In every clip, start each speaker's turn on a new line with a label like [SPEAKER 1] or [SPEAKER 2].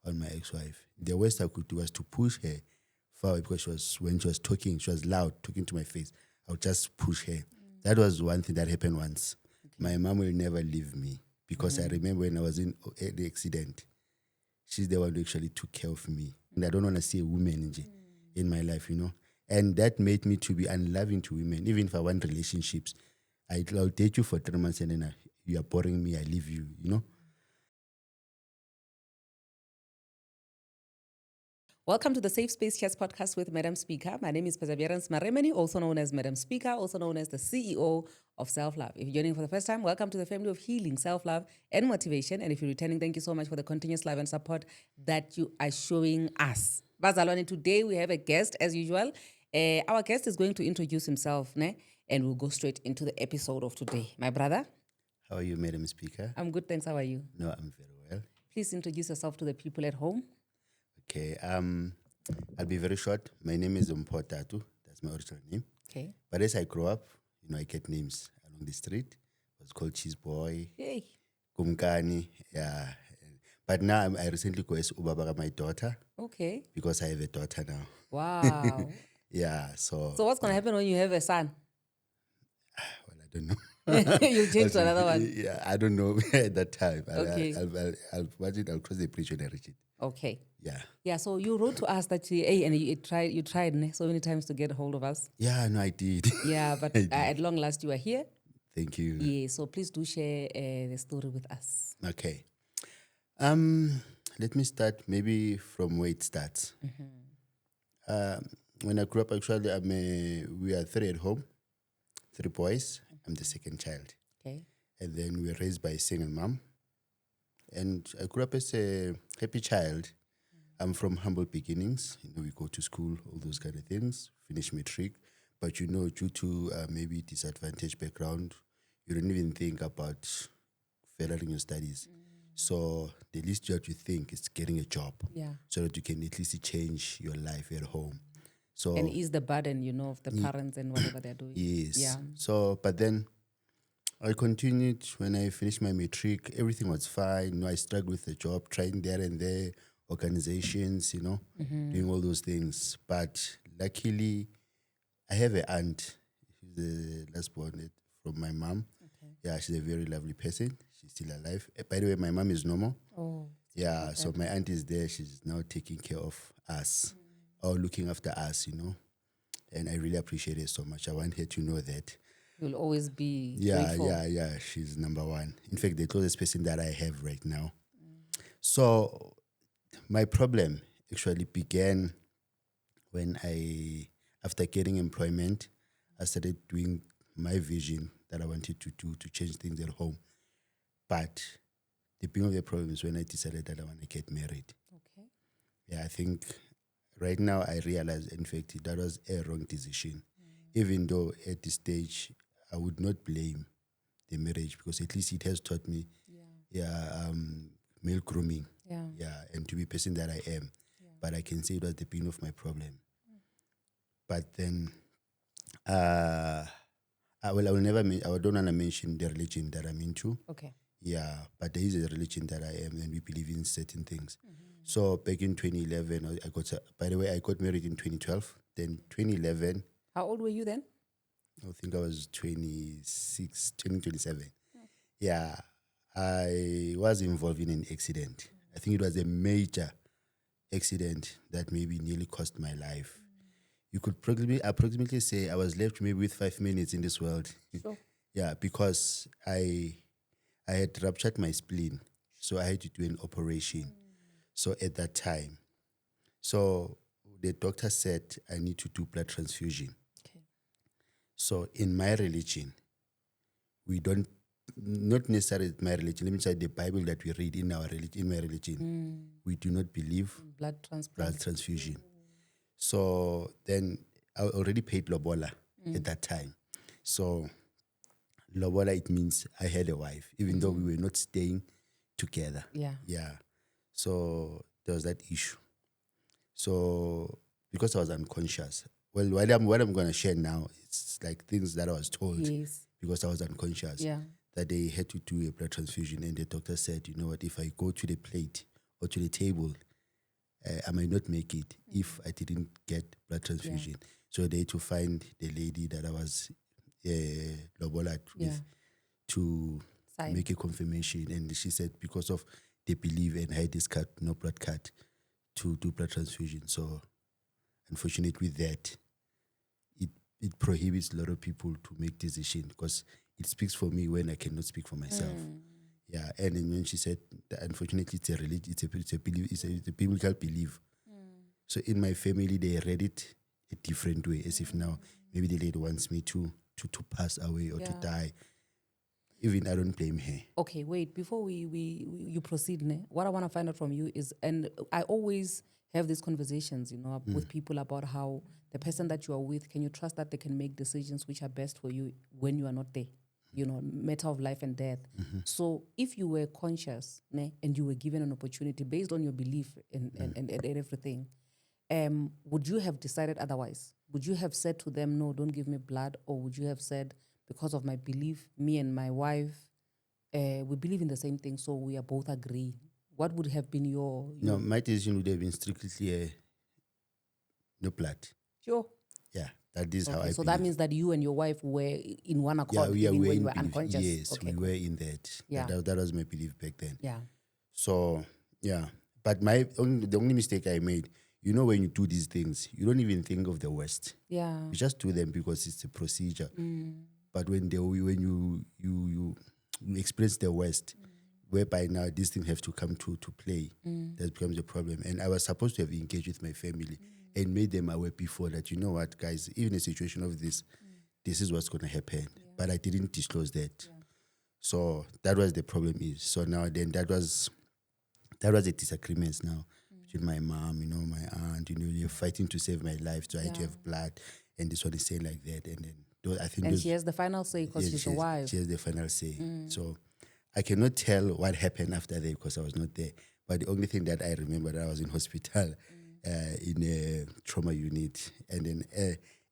[SPEAKER 1] on my ex-wife. The worst I could do was to push her far away because when she was talking, she was loud, talking to my face. I would just push her. That was one thing that happened once. My mom will never leave me because I remember when I was in the accident, she's the one who actually took care of me. And I don't want to see a woman in my life, And that made me to be unloving to women. Even if I want relationships, I'll date you for 3 months and then you are boring me, I leave you.
[SPEAKER 2] Welcome to the Safe Space Chats podcast with Madam Speaker. My name is Perseverance Maremani, also known as Madam Speaker, also known as the CEO of Self-Love. If you're joining for the first time, welcome to the family of healing, self-love, and motivation. And if you're returning, thank you so much for the continuous love and support that you are showing us. Bazalwane, today we have a guest, as usual. Our guest is going to introduce himself, and we'll go straight into the episode of today. My brother?
[SPEAKER 1] How are you, Madam Speaker?
[SPEAKER 2] I'm good, thanks. How are you?
[SPEAKER 1] No, I'm very well.
[SPEAKER 2] Please introduce yourself to the people at home.
[SPEAKER 1] Okay, I'll be very short. My name is Mpho Tatu. That's my original name.
[SPEAKER 2] Okay.
[SPEAKER 1] But as I grow up, I get names along the street. I was called Cheese Boy,
[SPEAKER 2] Hey.
[SPEAKER 1] Kumkani, yeah. But now I recently go as Ubaba, my daughter,
[SPEAKER 2] Okay.
[SPEAKER 1] because I have a daughter now.
[SPEAKER 2] Wow.
[SPEAKER 1] Yeah, so
[SPEAKER 2] So what's going to happen when you have a son?
[SPEAKER 1] well, I don't know.
[SPEAKER 2] You'll change to another one.
[SPEAKER 1] Yeah, I don't know at that time.
[SPEAKER 2] Okay.
[SPEAKER 1] I'll cross the bridge when I reach it.
[SPEAKER 2] Okay.
[SPEAKER 1] Yeah.
[SPEAKER 2] Yeah, so you wrote to us that you tried so many times to get a hold of us.
[SPEAKER 1] Yeah, no, I did.
[SPEAKER 2] Yeah, but at long last you are here.
[SPEAKER 1] Thank you.
[SPEAKER 2] Yeah, so please do share the story with us.
[SPEAKER 1] Okay. Let me start maybe from where it starts. When I grew up, actually, we are 3 at home, 3 boys. I'm the second child.
[SPEAKER 2] Okay.
[SPEAKER 1] And then we were raised by a single mom. And I grew up as a happy child. I'm from humble beginnings. We go to school, all those kind of things, finish matric. But due to maybe disadvantaged background, you don't even think about furthering your studies. So the least you have to think is getting a job.
[SPEAKER 2] Yeah.
[SPEAKER 1] So that you can at least change your life at home. So
[SPEAKER 2] And ease the burden, of the parents and whatever they're doing.
[SPEAKER 1] yes.
[SPEAKER 2] Yeah.
[SPEAKER 1] So, but then I continued when I finished my matric. Everything was fine. I struggled with the job, trying there and there, organizations, doing all those things. But luckily, I have an aunt. She's the last born from my mom.
[SPEAKER 2] Okay.
[SPEAKER 1] Yeah, she's a very lovely person. She's still alive. By the way, my mom is normal.
[SPEAKER 2] Oh.
[SPEAKER 1] Yeah, so my aunt is there. She's now taking care of us or looking after us, And I really appreciate it so much. I want her to know that.
[SPEAKER 2] You'll always be
[SPEAKER 1] Yeah,
[SPEAKER 2] grateful.
[SPEAKER 1] yeah. She's number one. In fact, the closest person that I have right now. So my problem actually began when after getting employment, I started doing my vision that I wanted to do to change things at home. But the beginning of the problem is when I decided that I want to get married.
[SPEAKER 2] Okay.
[SPEAKER 1] Yeah, I think right now I realize, in fact, that was a wrong decision. Even though at this stage, I would not blame the marriage because at least it has taught me, male grooming.
[SPEAKER 2] Yeah.
[SPEAKER 1] Yeah, and to be the person that I am.
[SPEAKER 2] Yeah.
[SPEAKER 1] But I can say it was the beginning of my problem. But then, I don't want to mention the religion that I'm into.
[SPEAKER 2] Okay.
[SPEAKER 1] Yeah, but there is a religion that I am, and we believe in certain things. So back in 2011, I got married in 2012. Then 2011,
[SPEAKER 2] How old were you then?
[SPEAKER 1] I think I was 26, 27. Yeah, I was involved in an accident. I think it was a major accident that maybe nearly cost my life. You could approximately say I was left maybe with 5 minutes in this world.
[SPEAKER 2] Sure.
[SPEAKER 1] Yeah, because I had ruptured my spleen, so I had to do an operation. So at that time, so the doctor said I need to do blood transfusion.
[SPEAKER 2] Okay.
[SPEAKER 1] So in my religion, we don't, not necessarily my religion, let me say the Bible that we read in my religion, we do not believe
[SPEAKER 2] Blood
[SPEAKER 1] transfusion. So then I already paid lobola at that time. So lobola, it means I had a wife, even though we were not staying together.
[SPEAKER 2] Yeah.
[SPEAKER 1] Yeah. So there was that issue. So because I was unconscious, well, what I'm going to share now, it's like things that I was told
[SPEAKER 2] Yes.
[SPEAKER 1] because I was unconscious.
[SPEAKER 2] Yeah.
[SPEAKER 1] That they had to do a blood transfusion, and the doctor said, you know what, if I go to the plate or to the table, I might not make it if I didn't get blood transfusion. So they had to find the lady that I was lobola with to
[SPEAKER 2] Sign.
[SPEAKER 1] make a confirmation. And she said because of they believe and hide this card, no blood card, to do blood transfusion. So unfortunately with that, it prohibits a lot of people to make decisions because it speaks for me when I cannot speak for myself. Yeah, and then when she said that unfortunately it's a religion, it's a biblical belief. So in my family they read it a different way, as if now maybe the lady wants me to pass away or to die. Even I don't blame her.
[SPEAKER 2] Okay, wait, before you proceed, what I want to find out from you is, and I always have these conversations, with people about how the person that you are with, can you trust that they can make decisions which are best for you when you are not there? Matter of life and death. So if you were conscious and you were given an opportunity based on your belief and everything, would you have decided otherwise? Would you have said to them, no, don't give me blood? Or would you have said, because of my belief, me and my wife, we believe in the same thing, so we are both agreeing? What would have been your
[SPEAKER 1] No, my decision would have been strictly no blood.
[SPEAKER 2] Sure.
[SPEAKER 1] Yeah, that is how I
[SPEAKER 2] So
[SPEAKER 1] believe.
[SPEAKER 2] that means that you and your wife were in one accord,
[SPEAKER 1] we
[SPEAKER 2] even when
[SPEAKER 1] were
[SPEAKER 2] you
[SPEAKER 1] in
[SPEAKER 2] were
[SPEAKER 1] belief.
[SPEAKER 2] unconscious.
[SPEAKER 1] Yes,
[SPEAKER 2] Okay,
[SPEAKER 1] we were in that.
[SPEAKER 2] Yeah.
[SPEAKER 1] That was my belief back then.
[SPEAKER 2] Yeah.
[SPEAKER 1] So, yeah. But the only mistake I made, when you do these things, you don't even think of the worst.
[SPEAKER 2] Yeah.
[SPEAKER 1] You just do them because it's a procedure. But when you experience the worst, whereby now these things have to come to play, that becomes a problem. And I was supposed to have engaged with my family and made them aware before that, you know what, guys, even a situation of this, this is what's going to happen. But I didn't disclose that. So that was the problem is. So now then that was a disagreement now between my mom, my aunt, you're fighting to save my life, so I had to have blood. And this one is saying like that. And then I think
[SPEAKER 2] she has the final say because she's the wife.
[SPEAKER 1] She has the final say. So I cannot tell what happened after that because I was not there. But the only thing that I remember that I was in hospital in a trauma unit. And then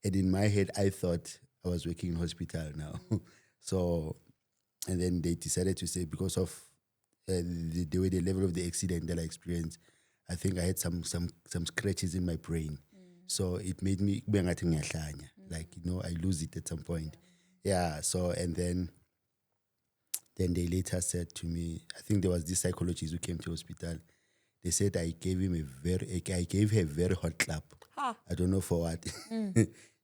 [SPEAKER 1] and in my head, I thought I was working in hospital now. So, and then they decided to say because of the way the level of the accident that I experienced, I think I had some scratches in my brain. So it made me like, I lose it at some point. Yeah. So and then they later said to me, I think there was this psychologist who came to hospital. They said I gave her a very hot clap. I don't know for what.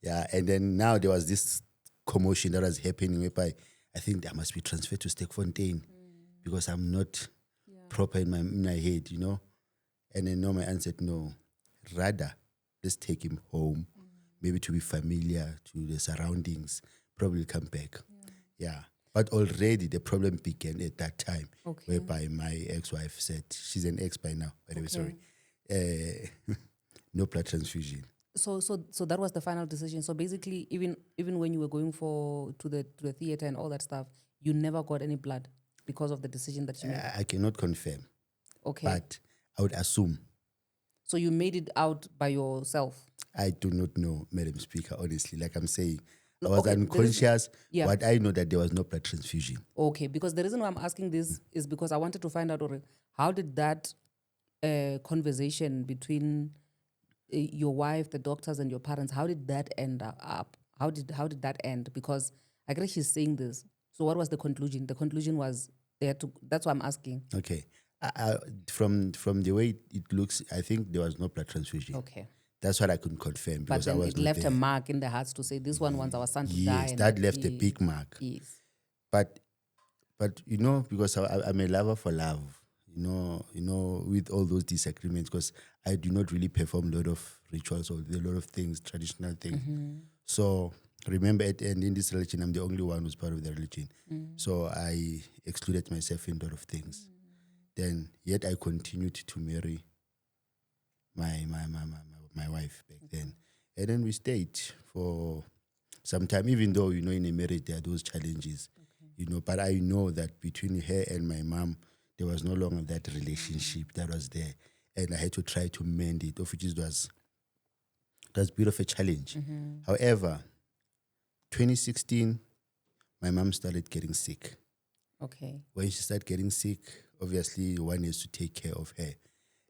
[SPEAKER 1] Yeah. And then now there was this commotion that was happening whereby I think I must be transferred to Stekfontein because I'm not proper in my head, And then my aunt said, no, rather, let's take him home, maybe to be familiar to the surroundings, probably come back. Yeah. But already the problem began at that time, whereby my ex-wife said, she's an ex by now, by the way, sorry, no blood transfusion.
[SPEAKER 2] So that was the final decision. So basically, even when you were going to the theater and all that stuff, you never got any blood because of the decision that you made?
[SPEAKER 1] I cannot confirm.
[SPEAKER 2] Okay.
[SPEAKER 1] But I would assume.
[SPEAKER 2] So you made it out by yourself?
[SPEAKER 1] I do not know, Madam Speaker, honestly. Like I'm saying, I was unconscious, but I know that there was no blood transfusion.
[SPEAKER 2] Okay, because the reason why I'm asking this is because I wanted to find out how did that conversation between your wife, the doctors, and your parents, how did that end up? How did that end? Because I guess she's saying this. So what was the conclusion? The conclusion was that's why I'm asking.
[SPEAKER 1] Okay. From the way it looks, I think there was no blood transfusion.
[SPEAKER 2] Okay.
[SPEAKER 1] That's what I couldn't confirm because
[SPEAKER 2] but then
[SPEAKER 1] I was
[SPEAKER 2] it left a mark in the hearts to say this one wants our son to die.
[SPEAKER 1] Yes, that left a big mark.
[SPEAKER 2] Yes.
[SPEAKER 1] But because I'm a lover for love, with all those disagreements, because I do not really perform a lot of rituals or a lot of things, traditional things. So remember, in this religion, I'm the only one who's part of the religion. So I excluded myself in a lot of things. Then, yet I continued to marry my wife back then. And then we stayed for some time, even though, in a marriage, there are those challenges, but I know that between her and my mom, there was no longer that relationship that was there. And I had to try to mend it, of which was a bit of a challenge. However, 2016, my mom started getting sick.
[SPEAKER 2] Okay.
[SPEAKER 1] When she started getting sick, obviously one has to take care of her.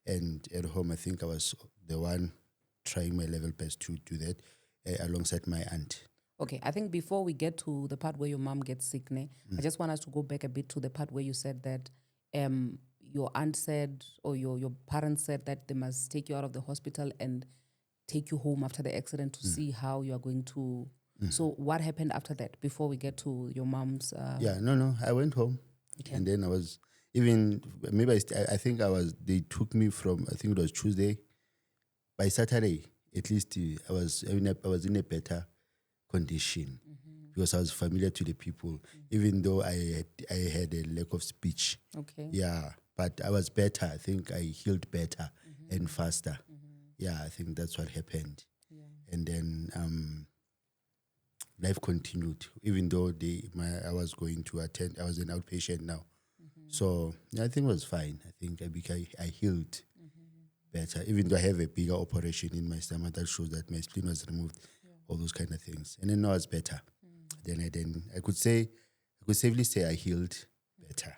[SPEAKER 1] And at home, I think I was the one trying my level best to do that alongside my aunt.
[SPEAKER 2] Okay, I think before we get to the part where your mom gets sick, I just want us to go back a bit to the part where you said that your aunt said, or your parents said that they must take you out of the hospital and take you home after the accident to see how you are going to. So what happened after that before we get to your mom's?
[SPEAKER 1] No, I went home.
[SPEAKER 2] Okay.
[SPEAKER 1] And then I was even, maybe I think they took me from, I think it was Tuesday. By Saturday, at least I was in a better condition because I was familiar to the people, even though I had a lack of speech.
[SPEAKER 2] Okay.
[SPEAKER 1] Yeah, but I was better. I think I healed better and faster. Yeah, I think that's what happened.
[SPEAKER 2] Yeah.
[SPEAKER 1] And then life continued, even though I was going to attend. I was an outpatient now, so yeah, I think it was fine. I think I healed better, even though I have a bigger operation in my stomach that shows that my spleen was removed, all those kind of things. And then now it's better. Then I could safely say I healed better.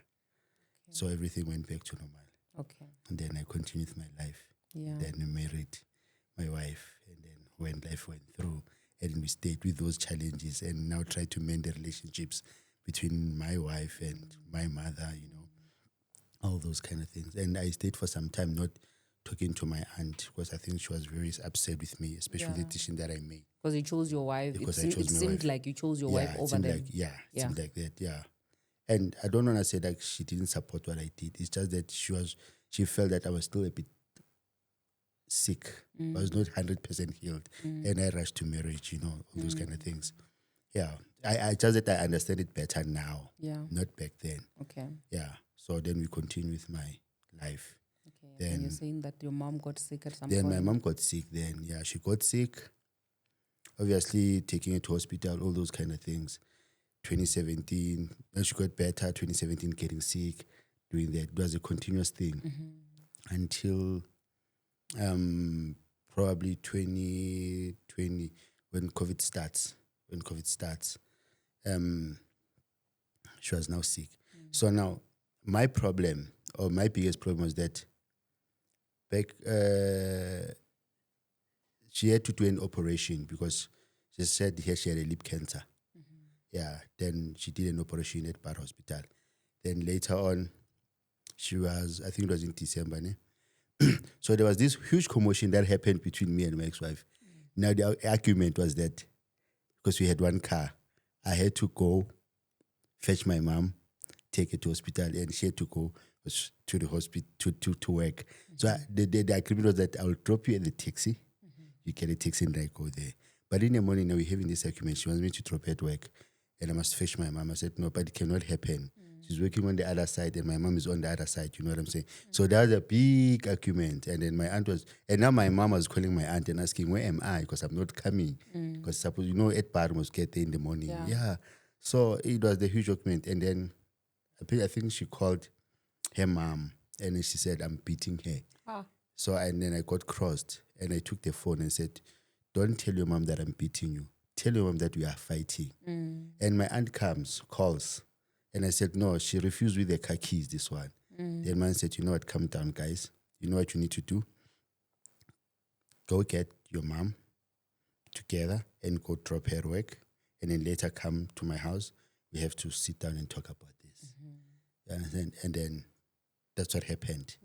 [SPEAKER 1] So everything went back to normal.
[SPEAKER 2] Okay.
[SPEAKER 1] And then I continued my life.
[SPEAKER 2] Yeah.
[SPEAKER 1] Then I married my wife. And then when life went through, and we stayed with those challenges and now try to mend the relationships between my wife and my mother, all those kind of things. And I stayed for some time not talking to my aunt because I think she was very upset with me, especially the decision that I made.
[SPEAKER 2] Because you chose your wife.
[SPEAKER 1] Because
[SPEAKER 2] it
[SPEAKER 1] I chose my
[SPEAKER 2] seemed
[SPEAKER 1] wife.
[SPEAKER 2] like you chose your wife over them.
[SPEAKER 1] It seemed like that, yeah. And I don't want to say that she didn't support what I did. It's just that she felt that I was still a bit sick. I was not 100% healed. And I rushed to marriage, all those kind of things. Yeah. I just that I understand it better now.
[SPEAKER 2] Yeah.
[SPEAKER 1] Not back then.
[SPEAKER 2] Okay.
[SPEAKER 1] Yeah. So then we continue with my life.
[SPEAKER 2] Okay.
[SPEAKER 1] Then,
[SPEAKER 2] and you're saying that your mom got sick at some
[SPEAKER 1] then
[SPEAKER 2] point.
[SPEAKER 1] my mom got sick then. Yeah, she got sick. Obviously, taking her to hospital, all those kind of things. 2017, then she got better. 2017, getting sick, doing that. It was a continuous thing until probably 2020 when COVID starts. She was now sick. So now my problem, or my biggest problem, was that she had to do an operation because she said here she had a lip cancer. Yeah, then she did an operation at Bar Hospital. Then later on, I think it was in December. So there was this huge commotion that happened between me and my ex-wife. Now the argument was that because we had one car, I had to go fetch my mom, take her to hospital, and she had to go to the hospital to work. So the agreement was that I'll drop you at the taxi. You get a taxi and I go there. But in the morning, now we're having this argument. She wants me to drop her at work and I must fetch my mom. I said, no, but it cannot happen. She's working on the other side and my mom is on the other side. You know what I'm saying? So that was a big argument. And then my aunt and now my mom was calling my aunt and asking, where am I? Because I'm not coming. Because suppose, at Bar must get there in the morning. Yeah. So it was the huge argument. And then I think she called her mom and then she said, I'm beating her. So and then I got crossed and I took the phone and said, don't tell your mom that I'm beating you. Tell your mom that we are fighting. And my aunt calls. And I said, no, she refused with the car keys, this one. The man said, you know what, calm down, guys. You know what you need to do? Go get your mom together and go drop her work. And then later come to my house. We have to sit down and talk about this. And then that's what happened.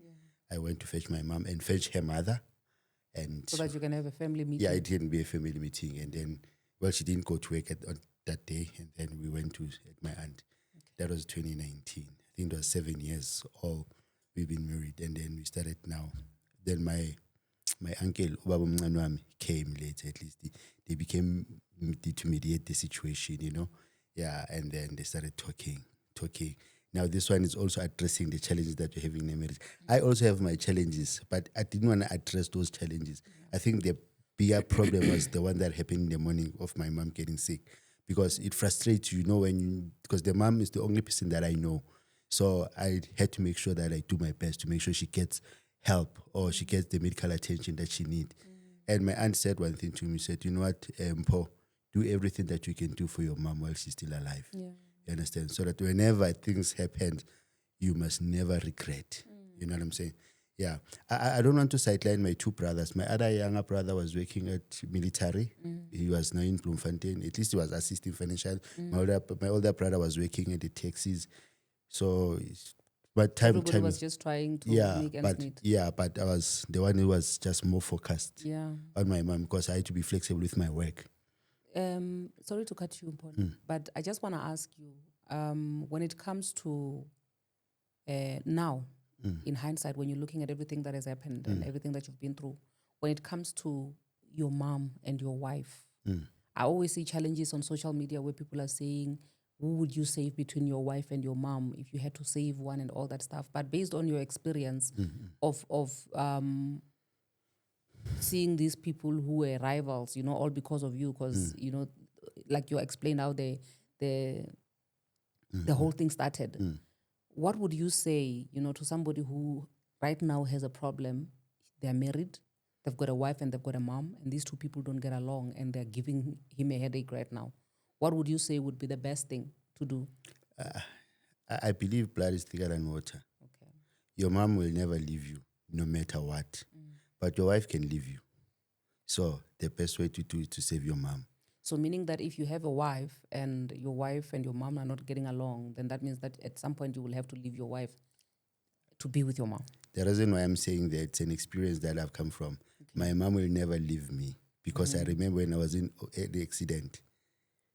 [SPEAKER 1] I went to fetch my mom and fetch her mother. And
[SPEAKER 2] so that you can have a family meeting.
[SPEAKER 1] Yeah, it didn't be a family meeting. And then, she didn't go to work on that day. And then we went to my aunt. That was 2019. I think it was 7 years all we've been married. And then we started now. Then my uncle, Ubaba Mncane wami, came later. At least they became to mediate the situation, Yeah, and then they started talking. Now this one is also addressing the challenges that you're having in a marriage. I also have my challenges, but I didn't want to address those challenges. I think the bigger problem was the one that happened in the morning of my mom getting sick, because it frustrates you, because the mom is the only person that I know. So I had to make sure that I do my best to make sure she gets help or she gets the medical attention that she needs. And my aunt said one thing to me, said, you know what, Mpho, do everything that you can do for your mom while she's still alive.
[SPEAKER 2] Yeah.
[SPEAKER 1] You understand? So that whenever things happen, you must never regret. You know what I'm saying? Yeah. I don't want to sideline my two brothers. My other younger brother was working at military. He was now in Bloemfontein. At least he was assisting financial. My older brother was working at the taxis. So, but
[SPEAKER 2] Everybody was just trying to make ends meet.
[SPEAKER 1] but I was the one who was just more focused
[SPEAKER 2] Yeah.
[SPEAKER 1] on my mom because I had to be flexible with my work.
[SPEAKER 2] Sorry to cut you, Mpho, but I just want to ask you, when it comes to now, in hindsight, when you're looking at everything that has happened and everything that you've been through, when it comes to your mom and your wife, I always see challenges on social media where people are saying, who would you save between your wife and your mom if you had to save one and all that stuff? But based on your experience of seeing these people who were rivals, all because of you, because, like you explained how the whole thing started. What would you say, to somebody who right now has a problem? They're married, they've got a wife and they've got a mom, and these two people don't get along and they're giving him a headache right now. What would you say would be the best thing to do?
[SPEAKER 1] I believe blood is thicker than water.
[SPEAKER 2] Okay.
[SPEAKER 1] Your mom will never leave you, no matter what. But your wife can leave you. So the best way to do is to save your mom.
[SPEAKER 2] So meaning that if you have a wife and your mom are not getting along, then that means that at some point you will have to leave your wife to be with your mom.
[SPEAKER 1] The reason why I'm saying that, it's an experience that I've come from. Okay. My mom will never leave me because I remember when I was in the accident,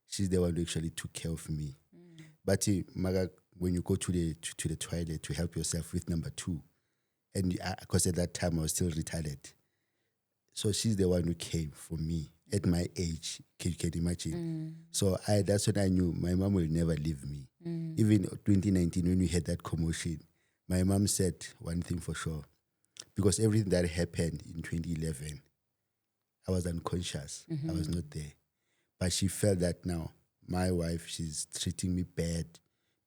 [SPEAKER 1] she's the one who actually took care of me. But Maga, when you go to the toilet to help yourself with number 2, and because at that time I was still retarded, so she's the one who came for me at my age. Can you imagine? So that's when I knew my mom will never leave me. Even 2019, when we had that commotion, my mom said one thing for sure, because everything that happened in 2011, I was unconscious. I was not there. But she felt that now, my wife, she's treating me bad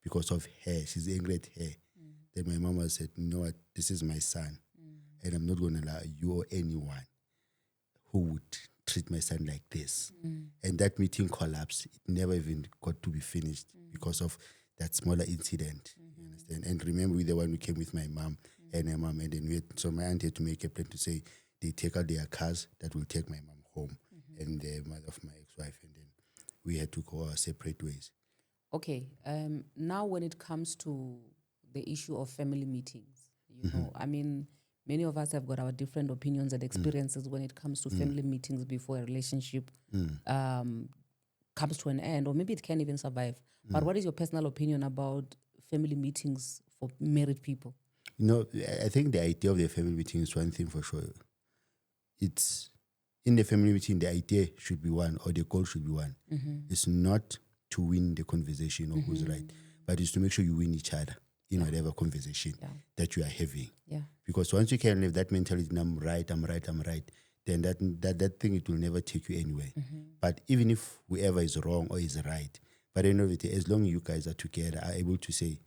[SPEAKER 1] because of her. She's angry at her. Then my mama said, you know what, this is my son. And I'm not going to allow you or anyone who would treat my son like this. And that meeting collapsed. It never even got to be finished because of that smaller incident. You understand? And remember, we're the one who came with my mom and her mom. And then so my aunt had to make a plan to say, they take out their cars that will take my mom home and the mother of my ex-wife. And then we had to go our separate ways.
[SPEAKER 2] Okay. Now when it comes to the issue of family meetings, I mean, many of us have got our different opinions and experiences when it comes to family meetings before a relationship comes to an end, or maybe it can't even survive. But what is your personal opinion about family meetings for married people?
[SPEAKER 1] I think the idea of the family meeting is one thing for sure. It's in the family meeting, the idea should be one, or the goal should be one. It's not to win the conversation or who's right, but it's to make sure you win each other in whatever conversation that you are having. Yeah. Because once you can have that mentality, I'm right, then that thing, it will never take you anywhere. But even if whoever is wrong or is right, but at the end of the day, as long as you guys are together, are able to say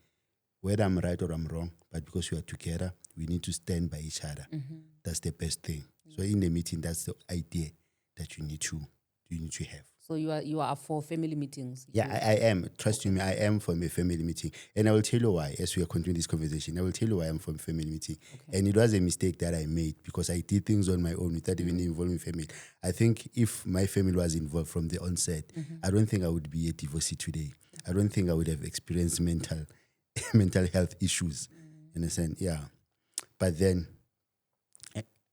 [SPEAKER 1] whether I'm right or I'm wrong, but because we are together, we need to stand by each other. That's the best thing. So in the meeting, that's the idea that you need to have.
[SPEAKER 2] So you are for family meetings?
[SPEAKER 1] Yeah, I am. Trust me, I am for a family meeting. And I will tell you why, as we are continuing this conversation, I will tell you why I'm for a family meeting. Okay. And it was a mistake that I made because I did things on my own without even involving family. I think if my family was involved from the onset, I don't think I would be a divorcee today. I don't think I would have experienced mental health issues. You understand? Yeah. But then,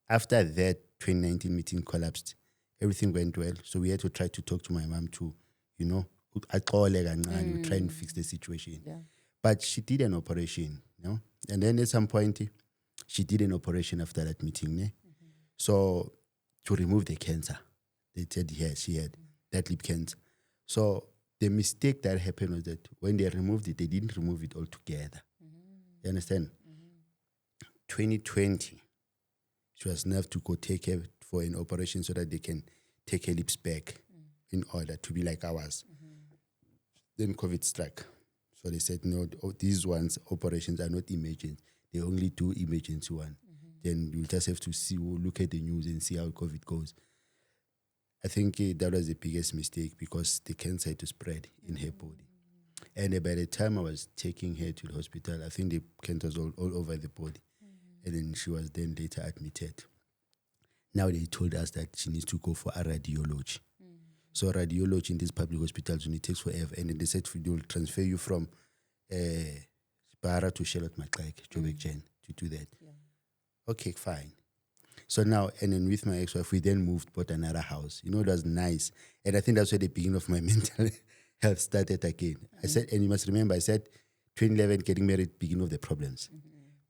[SPEAKER 1] after that 2019 meeting collapsed, everything went well. So we had to try to talk to my mom to, try and fix the situation. Yeah. But she did an operation, and then at some point, she did an operation after that meeting. So to remove the cancer, they said she had that lip cancer. So the mistake that happened was that when they removed it, they didn't remove it altogether. You understand? 2020, she was nerved to go take her for an operation so that they can take her lips back in order to be like ours. Then COVID struck. So they said, no, these operations are not emergent. They only do emergency one. Then you'll just have to look at the news and see how COVID goes. I think that was the biggest mistake because the cancer had to spread in her body. And by the time I was taking her to the hospital, I think the cancer was all over the body. And then she was then later admitted. Now they told us that she needs to go for a radiology. So radiology in these public hospitals, it takes forever. And then they said they will transfer you from Bara to Charlotte McLeod, Joburg Gen, to do that.
[SPEAKER 2] Yeah.
[SPEAKER 1] Okay, fine. So now, and then with my ex-wife, we then moved, bought another house. You know, it was nice. And I think that's where the beginning of my mental health started again. I said, and you must remember, I said 2011, getting married, beginning of the problems.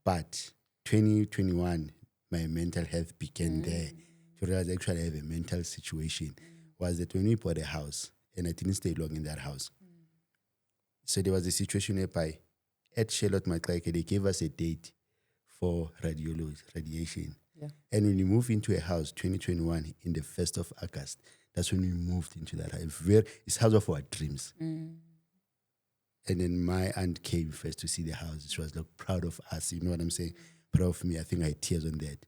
[SPEAKER 1] But 2021, my mental health began there. To realize actually I have a mental situation. Was that when we bought a house, and I didn't stay long in that house. So there was a situation whereby at Charlotte McLeod, they gave us a date for radiation.
[SPEAKER 2] Yeah.
[SPEAKER 1] And when we moved into a house, 2021, in the 1st of August, that's when we moved into that house. It's house of our dreams. And then my aunt came first to see the house. She was like proud of us, you know what I'm saying? Proud of me. I think I had tears on that.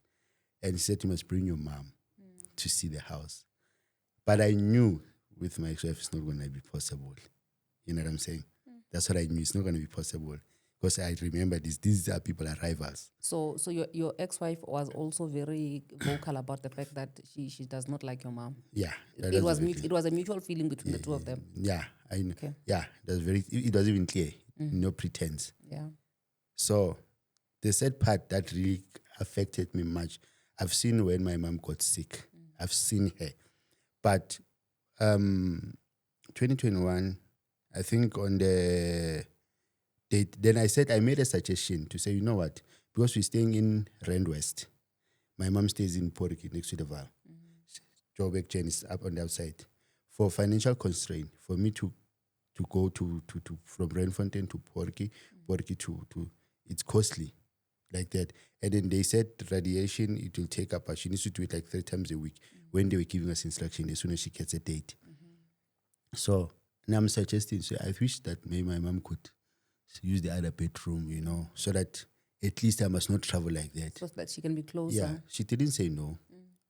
[SPEAKER 1] And she said, you must bring your mom to see the house. But I knew with my ex-wife it's not going to be possible. You know what I'm saying? That's what I knew. It's not going to be possible. Because I remember these are people are rivals.
[SPEAKER 2] So your ex-wife was also very vocal about the fact that she does not like your mom.
[SPEAKER 1] Yeah.
[SPEAKER 2] It was a mutual feeling between the two of them.
[SPEAKER 1] Yeah. I know.
[SPEAKER 2] Okay.
[SPEAKER 1] Yeah. It was even clear. No pretense.
[SPEAKER 2] Yeah. So
[SPEAKER 1] the sad part that really affected me much, I've seen when my mom got sick. I've seen her. But 2021, I think on the date, then I made a suggestion to say, you know what, because we're staying in Rand West, my mom stays in Porky next to the Val. Joburg Jen is up on the outside. For financial constraint, for me to go to from Randfontein to Porky to it's costly like that. And then they said radiation, it will take up, she needs to do it like 3 times a week when they were giving us instruction as soon as she gets a date. So now I'm suggesting, so I wish that maybe my mom could use the other bedroom, you know, so that at least I must not travel like that.
[SPEAKER 2] So that she can be closer.
[SPEAKER 1] Yeah, she didn't say no,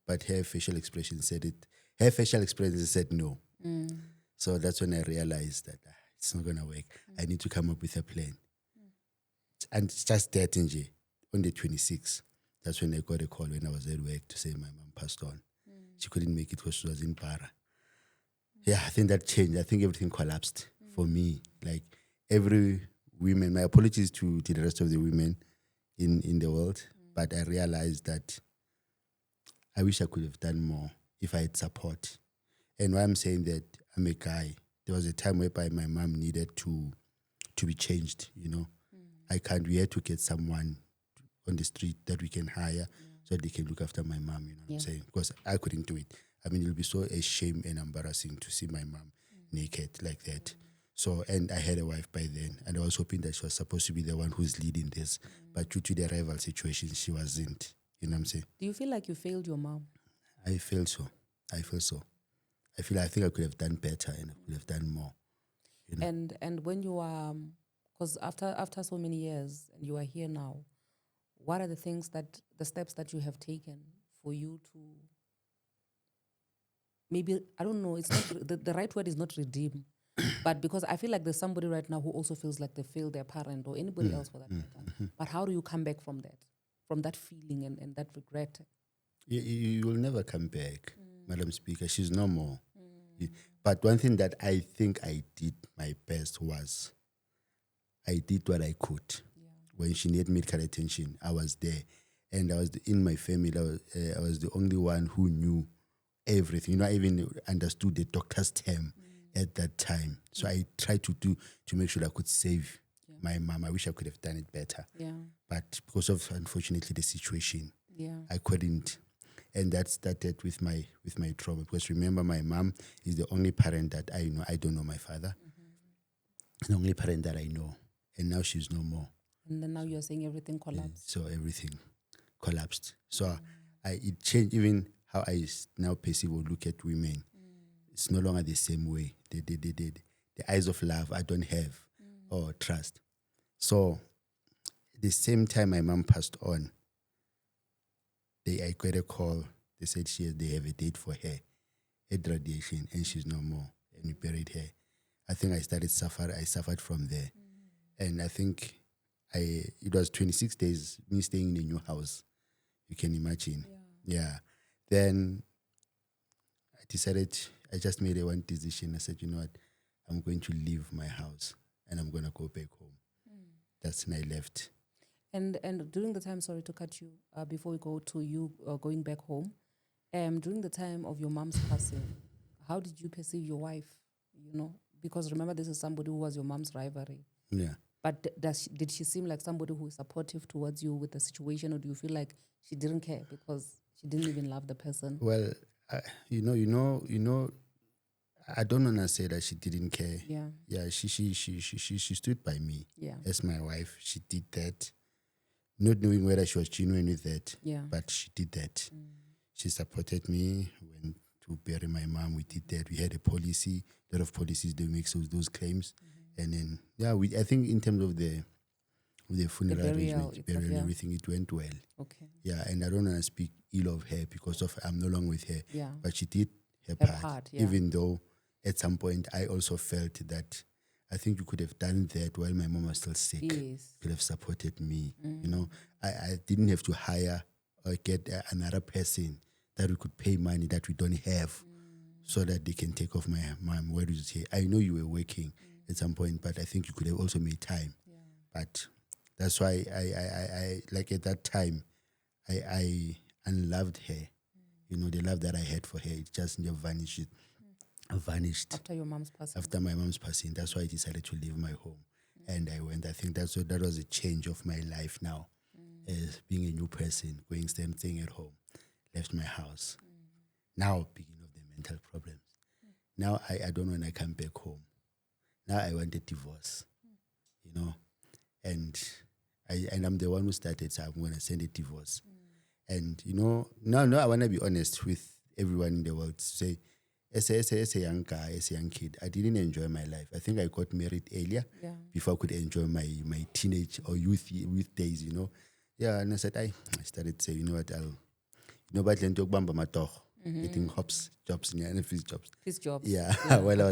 [SPEAKER 1] but her facial expression said it. Her facial expression said no. So that's when I realized that it's not going to work. I need to come up with a plan. And it's just that, NJ, on the 26th, that's when I got a call when I was at work to say my mom passed on. She couldn't make it because she was in Para. Yeah, I think that changed. I think everything collapsed for me. Like every woman, my apologies to the rest of the women in the world, but I realized that I wish I could have done more if I had support. And why I'm saying that, I'm a guy. There was a time whereby my mom needed to be changed, you know. We had to get someone on the street that we can hire so they can look after my mom, you know what I'm saying? Because I couldn't do it. I mean, it'll be so a shame and embarrassing to see my mom naked like that. So, and I had a wife by then, and I was hoping that she was supposed to be the one who's leading this. But due to the rival situation, she wasn't, you know what I'm saying?
[SPEAKER 2] Do you feel like you failed your mom?
[SPEAKER 1] I feel so. I think I could have done better and I could have done more. You know?
[SPEAKER 2] And when you are, because after so many years and you are here now, what are the steps that you have taken for you to maybe, I don't know, it's not the right word is not redeem, but because I feel like there's somebody right now who also feels like they failed their parent or anybody else for that matter. But how do you come back from that feeling and that regret?
[SPEAKER 1] You will never come back, Madam Speaker. She's no more. But one thing that I think I did my best was I did what I could. When she needed medical attention, I was there. And I was in my family, I was the only one who knew everything. You know, I even understood the doctor's term at that time. So I tried to make sure I could save my mom. I wish I could have done it better.
[SPEAKER 2] Yeah.
[SPEAKER 1] But because of, unfortunately, the situation,
[SPEAKER 2] I
[SPEAKER 1] couldn't. And that started with my trauma. Because remember, my mom is the only parent that I know. I don't know my father. The only parent that I know. And now she's no more.
[SPEAKER 2] And then now you're saying everything collapsed.
[SPEAKER 1] So everything collapsed. So it changed even how I now perceive or look at women. It's no longer the same way. The eyes of love I don't have or trust. So the same time my mom passed on, I got a call. They said they have a date for her at radiation and she's no more. And we buried her. I think I suffered from there. And I think it was 26 days, me staying in a new house. You can imagine. Yeah. Then I decided, I just made one decision. I said, you know what, I'm going to leave my house and I'm going to go back home. That's when I left.
[SPEAKER 2] And during the time, sorry to cut you, before we go to you going back home, during the time of your mom's passing, how did you perceive your wife? You know, because remember, this is somebody who was your mom's rivalry.
[SPEAKER 1] Yeah.
[SPEAKER 2] But did she seem like somebody who is supportive towards you with the situation, or do you feel like she didn't care because she didn't even love the person?
[SPEAKER 1] Well, you know, I don't want to say that she didn't care.
[SPEAKER 2] Yeah.
[SPEAKER 1] Yeah, she stood by me.
[SPEAKER 2] Yeah.
[SPEAKER 1] As my wife. She did that, not knowing whether she was genuine with that.
[SPEAKER 2] Yeah.
[SPEAKER 1] But she did that. She supported me when to bury my mom. We did that. We had a policy, a lot of policies that make those claims. And then I think in terms of the funeral arrangement, burial and everything, it went well.
[SPEAKER 2] Okay.
[SPEAKER 1] Yeah, and I don't want to speak ill of her because of I'm no longer with her.
[SPEAKER 2] Yeah.
[SPEAKER 1] But she did her part. Even though at some point I also felt that I think you could have done that while my mom was still sick.
[SPEAKER 2] Yes.
[SPEAKER 1] You could have supported me. You know, I didn't have to hire or get another person that we could pay money that we don't have so that they can take off my mom. Where did you say? I know you were working at some point, but I think you could have also made time. Yeah. But that's why I like at that time, I unloved her. You know, the love that I had for her, it just never vanished. Vanished
[SPEAKER 2] after your mom's passing.
[SPEAKER 1] After my mom's passing, that's why I decided to leave my home, and I went. I think that was a change of my life now, as being a new person, staying at home, left my house. Now, beginning of the mental problems. Now I don't want to come back home. Now I want a divorce, you know, and I'm the one who started. So I'm going to send a divorce, and you know, no, I want to be honest with everyone in the world. To say, as a young guy, as a young kid, I didn't enjoy my life. I think I got married earlier before I could enjoy my teenage or youth days, you know. Yeah, and I said, I started to say, you know what, but then talk about my dog, getting jobs, and his jobs.
[SPEAKER 2] His jobs.
[SPEAKER 1] Yeah, while I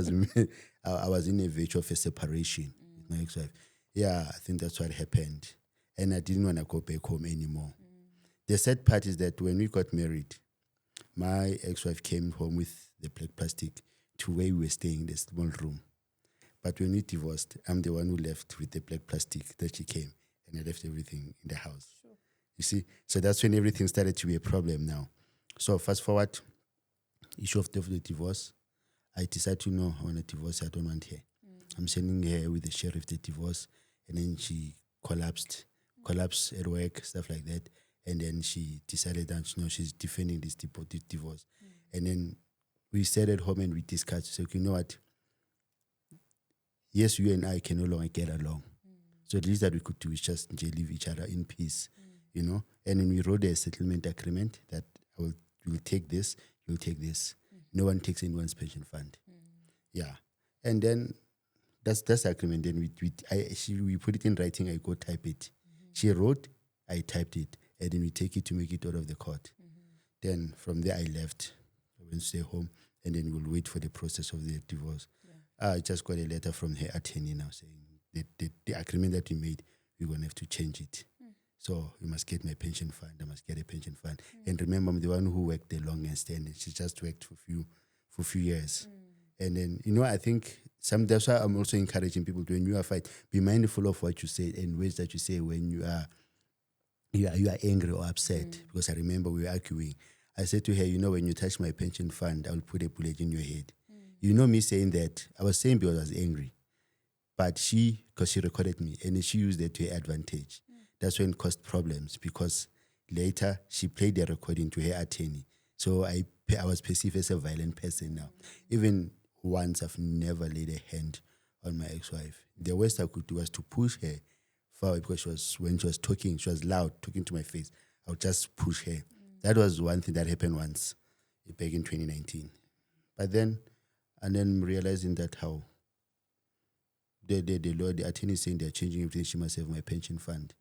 [SPEAKER 1] was in a virtue of a separation with my ex-wife. Yeah, I think that's what happened. And I didn't want to go back home anymore. The sad part is that when we got married, my ex-wife came home with the black plastic to where we were staying in the small room. But when we divorced, I'm the one who left with the black plastic that she came, and I left everything in the house. Sure. You see? So that's when everything started to be a problem now. So fast forward, issue of the divorce, I decided to know I want a divorce. I don't want her. I'm sending her with the sheriff the divorce, and then she collapsed at work, stuff like that. And then she decided that she's defending this divorce. And then we sat at home and we discussed. So you know what? Yes, you and I can no longer get along. So the least that we could do is just leave each other in peace, you know. And then we wrote a settlement agreement that we'll take this, you'll take this. No one takes anyone's pension fund. Yeah, and then that's the agreement. Then we put it in writing. I go type it. She wrote, I typed it, and then we take it to make it out of the court. Then from there I left. I went to stay home, and then we'll wait for the process of the divorce. I just got a letter from her attorney now saying the agreement that we made, we're gonna have to change it. So you must get my pension fund. I must get a pension fund. And remember, I'm the one who worked the longest, and she just worked for a few years. And then, you know, I think that's why I'm also encouraging people to, when you are fight, be mindful of what you say and words that you say when you are angry or upset. Because I remember we were arguing. I said to her, you know, when you touch my pension fund, I will put a bullet in your head. You know me saying that, I was saying because I was angry. But because she recorded me, and she used it to her advantage. That's when it caused problems, because later she played the recording to her attorney. So I was perceived as a violent person now. Even once, I've never laid a hand on my ex-wife. The worst I could do was to push her forward, because when she was talking, she was loud, talking to my face. I would just push her. That was one thing that happened once, back in 2019. But then, and then realizing that how the law, the attorney saying they're changing everything, she must have my pension fund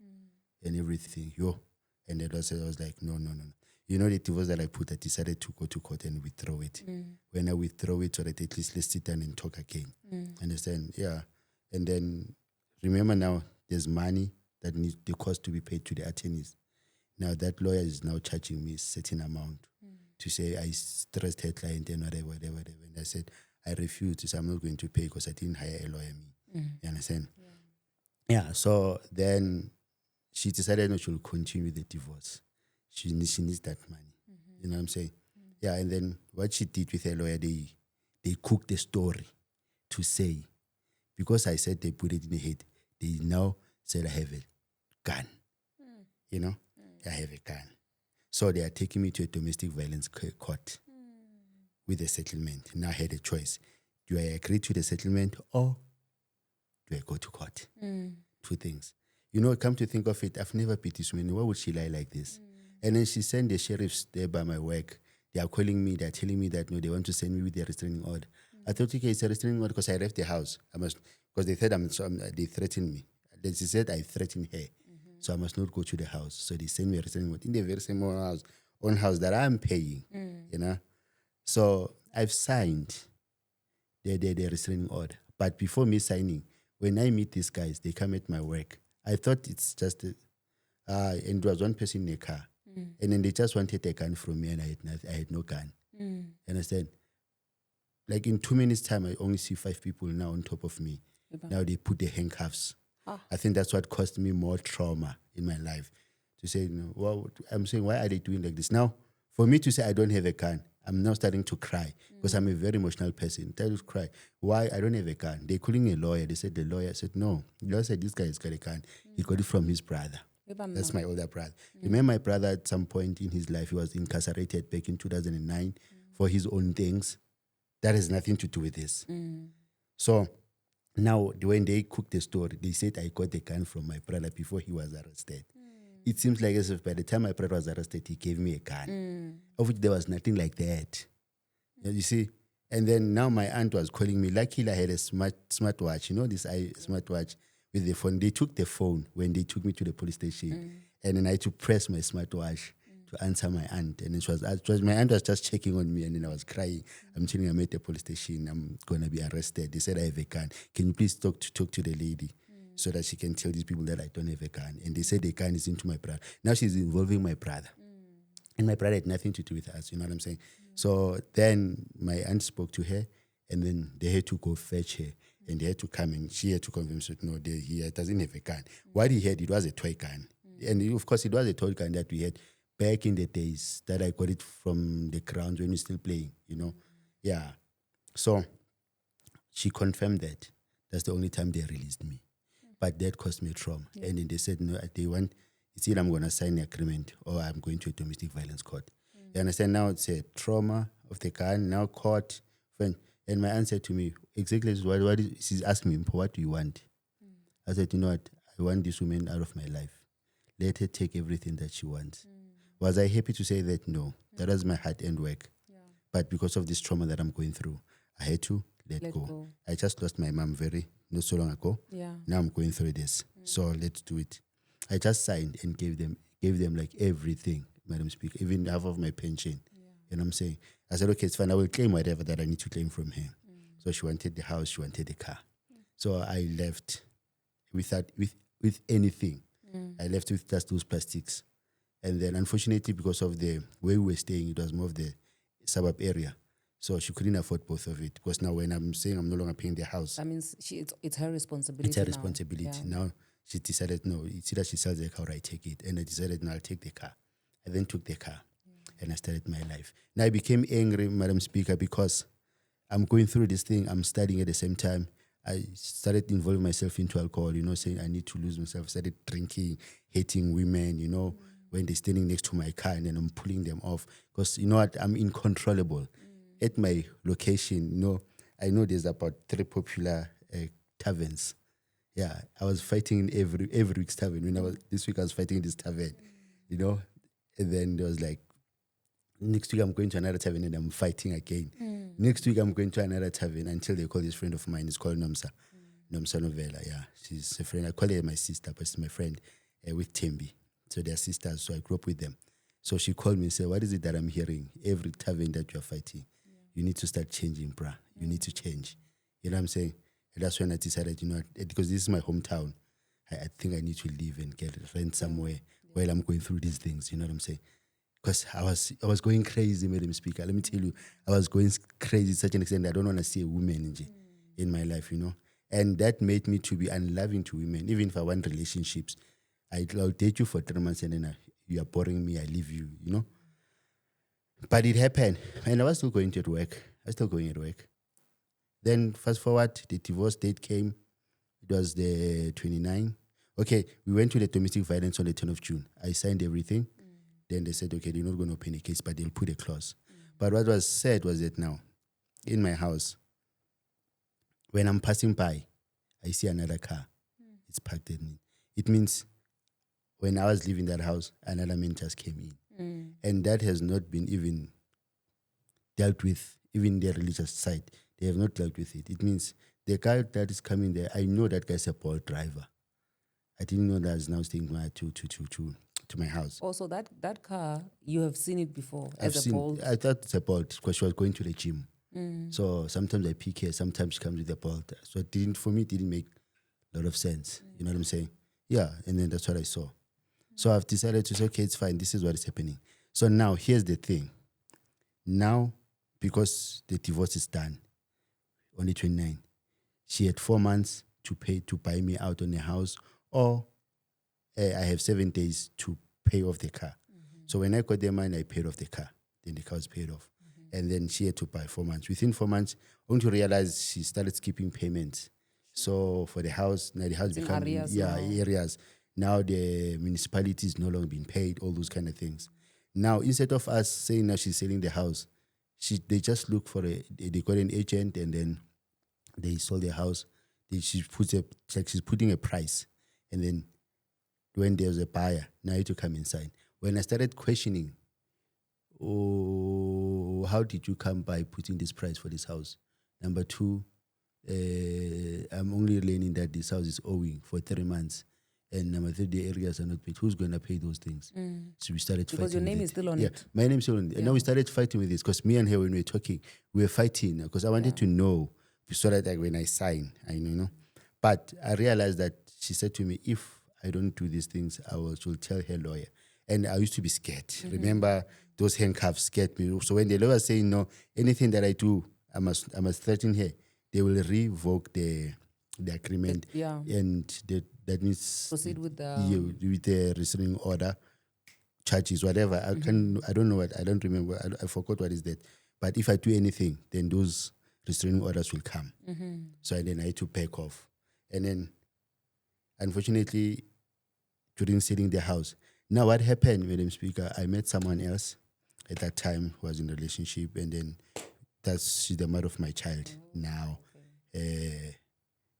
[SPEAKER 1] and everything. And I was like, no. You know, the divorce that I put, I decided to go to court and withdraw it. When I withdraw it, so that at least let's sit down and talk again. Understand? Yeah. And then remember now, there's money that needs the cost to be paid to the attorneys. Now that lawyer is now charging me a certain amount to say I stressed her client and whatever. And I said, I refuse to say I'm not going to pay because I didn't hire a lawyer. You understand? Yeah. So then she decided that she will continue the divorce. She needs that money. You know what I'm saying? Yeah. And then what she did with her lawyer, they cooked a story to say, because I said they put it in the head, they now said I have a gun. You know, I have a gun. So they are taking me to a domestic violence court with a settlement. Now I had a choice. Do I agree to the settlement or do I go to court? Two things. You know, come to think of it, I've never beat this woman. Why would she lie like this? And then she sent the sheriffs there by my work. They are calling me. They're telling me that, no, they want to send me with their restraining order. I thought, okay, it's a restraining order because I left the house. I must, because they said they threatened me. They said I threatened her. So I must not go to the house. So they send me a restraining order in the very same own house that I'm paying, you know. So I've signed the restraining order. But before me signing, when I meet these guys, they come at my work. I thought it's just, and there was one person in the car. And then they just wanted a gun from me and I had no gun. You understand? Like in 2 minutes' time, I only see 5 people now on top of me. Now they put the handcuffs. I think that's what caused me more trauma in my life. To say, well, I'm saying, why are they doing like this? Now, for me to say I don't have a gun, I'm now starting to cry because I'm a very emotional person. I just cry. Why? I don't have a gun. They're calling a lawyer. They said the lawyer said, no. The lawyer said, this guy has got a gun. He got it from his brother. That's my older brother. Remember my brother at some point in his life, he was incarcerated back in 2009 for his own things. That has nothing to do with this. So now, when they cooked the story, they said I got the gun from my brother before he was arrested. It seems like as if by the time my brother was arrested, he gave me a gun, of which there was nothing like that. You see? And then now my aunt was calling me. Luckily, I had a smartwatch, you know, this smartwatch with the phone. They took the phone when they took me to the police station. And then I had to press my smartwatch to answer my aunt. And it was my aunt was just checking on me and then I was crying. I'm telling her I'm at the police station. I'm going to be arrested. They said I have a gun. Can you please talk to the lady so that she can tell these people that I don't have a gun? And they said the gun is into my brother. Now she's involving my brother. And my brother had nothing to do with us. You know what I'm saying? So then my aunt spoke to her and then they had to go fetch her. And they had to come and she had to convince her, no, he doesn't have a gun. What he had, it was a toy gun. And of course, it was a toy gun that we had back in the days that I got it from the grounds when we were still playing, you know. Yeah. So she confirmed that. That's the only time they released me. But that caused me trauma. And then they said, no, it's either I'm going to sign the agreement or I'm going to a domestic violence court. You understand? Now it's a trauma of the gun, now court. And my aunt said to me, exactly what she's asking me, what do you want? I said, you know what? I want this woman out of my life. Let her take everything that she wants. Was I happy to say that? No. That was my heart and work. But because of this trauma that I'm going through, I had to let go. I just lost my mom not so long ago. Now I'm going through this. So let's do it. I just signed and gave them like everything, Madam Speaker, even half of my pension. You know what I'm saying? I said, okay, it's fine. I will claim whatever that I need to claim from her. So she wanted the house, she wanted the car. So I left with anything. I left with just those plastics. And then unfortunately, because of the way we were staying, it was more of the suburb area. So she couldn't afford both of it. Because now when I'm saying I'm no longer paying the house.
[SPEAKER 2] That means it's her responsibility.
[SPEAKER 1] It's her responsibility. Now she decided, no, it's either she sells the car or I take it. And I decided, no, I'll take the car. I then took the car. And I started my life. Now I became angry, Madam Speaker, because I'm going through this thing. I'm studying at the same time. I started involving myself into alcohol, you know, saying I need to lose myself. Started drinking, hating women, you know, when they're standing next to my car and then I'm pulling them off. Because, you know what, I'm incontrollable. At my location, you know, I know there's about 3 popular taverns. Yeah, I was fighting in every week's tavern. This week I was fighting in this tavern, you know. And then there was like, next week I'm going to another tavern and I'm fighting again. Next week I'm going to another tavern until they call this friend of mine. It's called Nomsa. Nomsa Novella, yeah. She's a friend. I call her my sister, but she's my friend with Tembi. So they're sisters, so I grew up with them. So she called me and said, what is it that I'm hearing? Every tavern that you're fighting, you need to start changing, bruh. You need to change. You know what I'm saying? And that's when I decided, you know, because this is my hometown, I think I need to leave and get rent somewhere while I'm going through these things. You know what I'm saying? Because I was going crazy, Madam Speaker. Let me tell you, I was going crazy to such an extent that I don't want to see a woman in my life, you know. And that made me to be unloving to women. Even if I want relationships, I'll date you for 3 months and then you are boring me, I leave you, you know. But it happened, and I was still going to work. I was still going at work. Then fast forward, the divorce date came. It was the 29th. Okay, we went to the domestic violence on the 10th of June. I signed everything. Then they said, okay, they're not going to open a case, but they'll put a clause. But what was said was that now, in my house, when I'm passing by, I see another car. It's parked in it. It means when I was leaving that house, another man just came in. And that has not been even dealt with, even the religious side. They have not dealt with it. It means the guy that is coming there, I know that guy's a Bolt driver. I didn't know that is now staying to my house.
[SPEAKER 2] Also, that car, you have seen it before
[SPEAKER 1] I've
[SPEAKER 2] as a Bolt.
[SPEAKER 1] I thought it's a Bolt because she was going to the gym. So sometimes I pick her, sometimes she comes with a Bolt. So for me, it didn't make a lot of sense. You know what I'm saying? Yeah, and then that's what I saw. So I've decided to say, okay, it's fine. This is what is happening. So now, here's the thing. Now, because the divorce is done on the 29th, she had 4 months to pay to buy me out on a house, or I have 7 days to pay off the car. So when I got the money, I paid off the car. Then the car was paid off. And then she had to buy 4 months. Within 4 months, only to realize she started skipping payments. So for the house, now the house became areas. Now the municipality is no longer being paid, all those kind of things. Now, instead of us saying now she's selling the house, they just look for they got an agent and then they sold the house. She's putting a price. And then when there's a buyer, now you have to come inside. When I started questioning, how did you come by putting this price for this house? Number two, I'm only learning that this house is owing for 3 months. And number three, the areas are not paid. Who's going to pay those things? So we started fighting.
[SPEAKER 2] Because your name is still on it.
[SPEAKER 1] My name is still on it. And now we started fighting with this because me and her, when we were talking, we were fighting because I wanted to know so that when I sign, I know. But I realized that she said to me, if I don't do these things, she'll tell her lawyer. And I used to be scared. Remember, those handcuffs scared me. So when the lawyer was saying, no, anything that I do, I must threaten her, they will revoke the agreement. And that means
[SPEAKER 2] proceed with the
[SPEAKER 1] restraining order, charges, whatever. I don't know what, I don't remember. I forgot what is that. But if I do anything, then those restraining orders will come. So then I had to back off. And then, unfortunately, during selling the house, now what happened, Madam Speaker, I met someone else at that time who was in a relationship, and then she's the mother of my child now.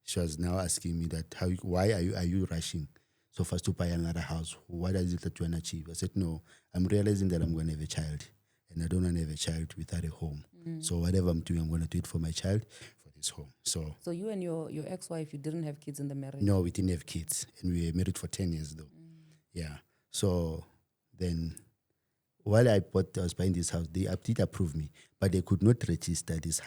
[SPEAKER 1] She was now asking me that, why are you rushing so fast to buy another house? What is it that you want to achieve? I said, no, I'm realizing that I'm going to have a child, and I don't want to have a child without a home. So whatever I'm doing, I'm going to do it for my child, for this home. So
[SPEAKER 2] you and your ex-wife, you didn't have kids in the marriage?
[SPEAKER 1] No, we didn't have kids, and we were married for 10 years though. Yeah. So then, while I was buying this house, they did approve me, but they could not register this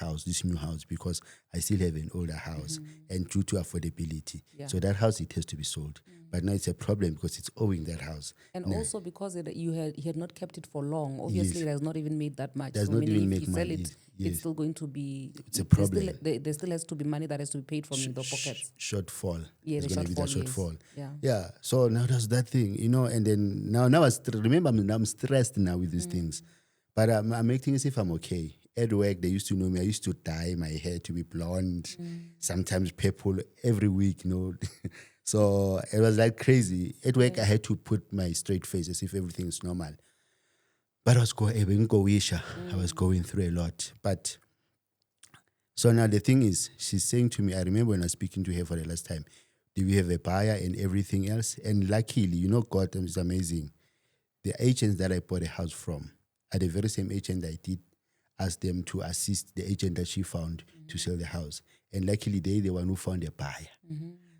[SPEAKER 1] new house, because I still have an older house, and due to affordability. So that house, it has to be sold. But now it's a problem because it's owing that house.
[SPEAKER 2] And also because he had not kept it for long. Obviously, it has not even made that much.
[SPEAKER 1] Does not even make
[SPEAKER 2] if you
[SPEAKER 1] money.
[SPEAKER 2] sell it, it's still going to be...
[SPEAKER 1] It's a problem.
[SPEAKER 2] There still has to be money that has to be paid from the pockets.
[SPEAKER 1] Shortfall.
[SPEAKER 2] Yeah,
[SPEAKER 1] it's going to be that shortfall.
[SPEAKER 2] Yes.
[SPEAKER 1] Yeah. So now there's that thing, and then now remember, I'm stressed now with these things. But I'm acting as if I'm okay. At work, they used to know me. I used to dye my hair to be blonde, sometimes purple every week, So it was like crazy. At work, I had to put my straight face as if everything is normal. But I was going through a lot. But so now the thing is, she's saying to me, I remember when I was speaking to her for the last time, do we have a buyer and everything else? And luckily, God is amazing. The agents that I bought a house from are the very same agent I did ask them to assist the agent that she found to sell the house. And luckily, they're the one who found a buyer.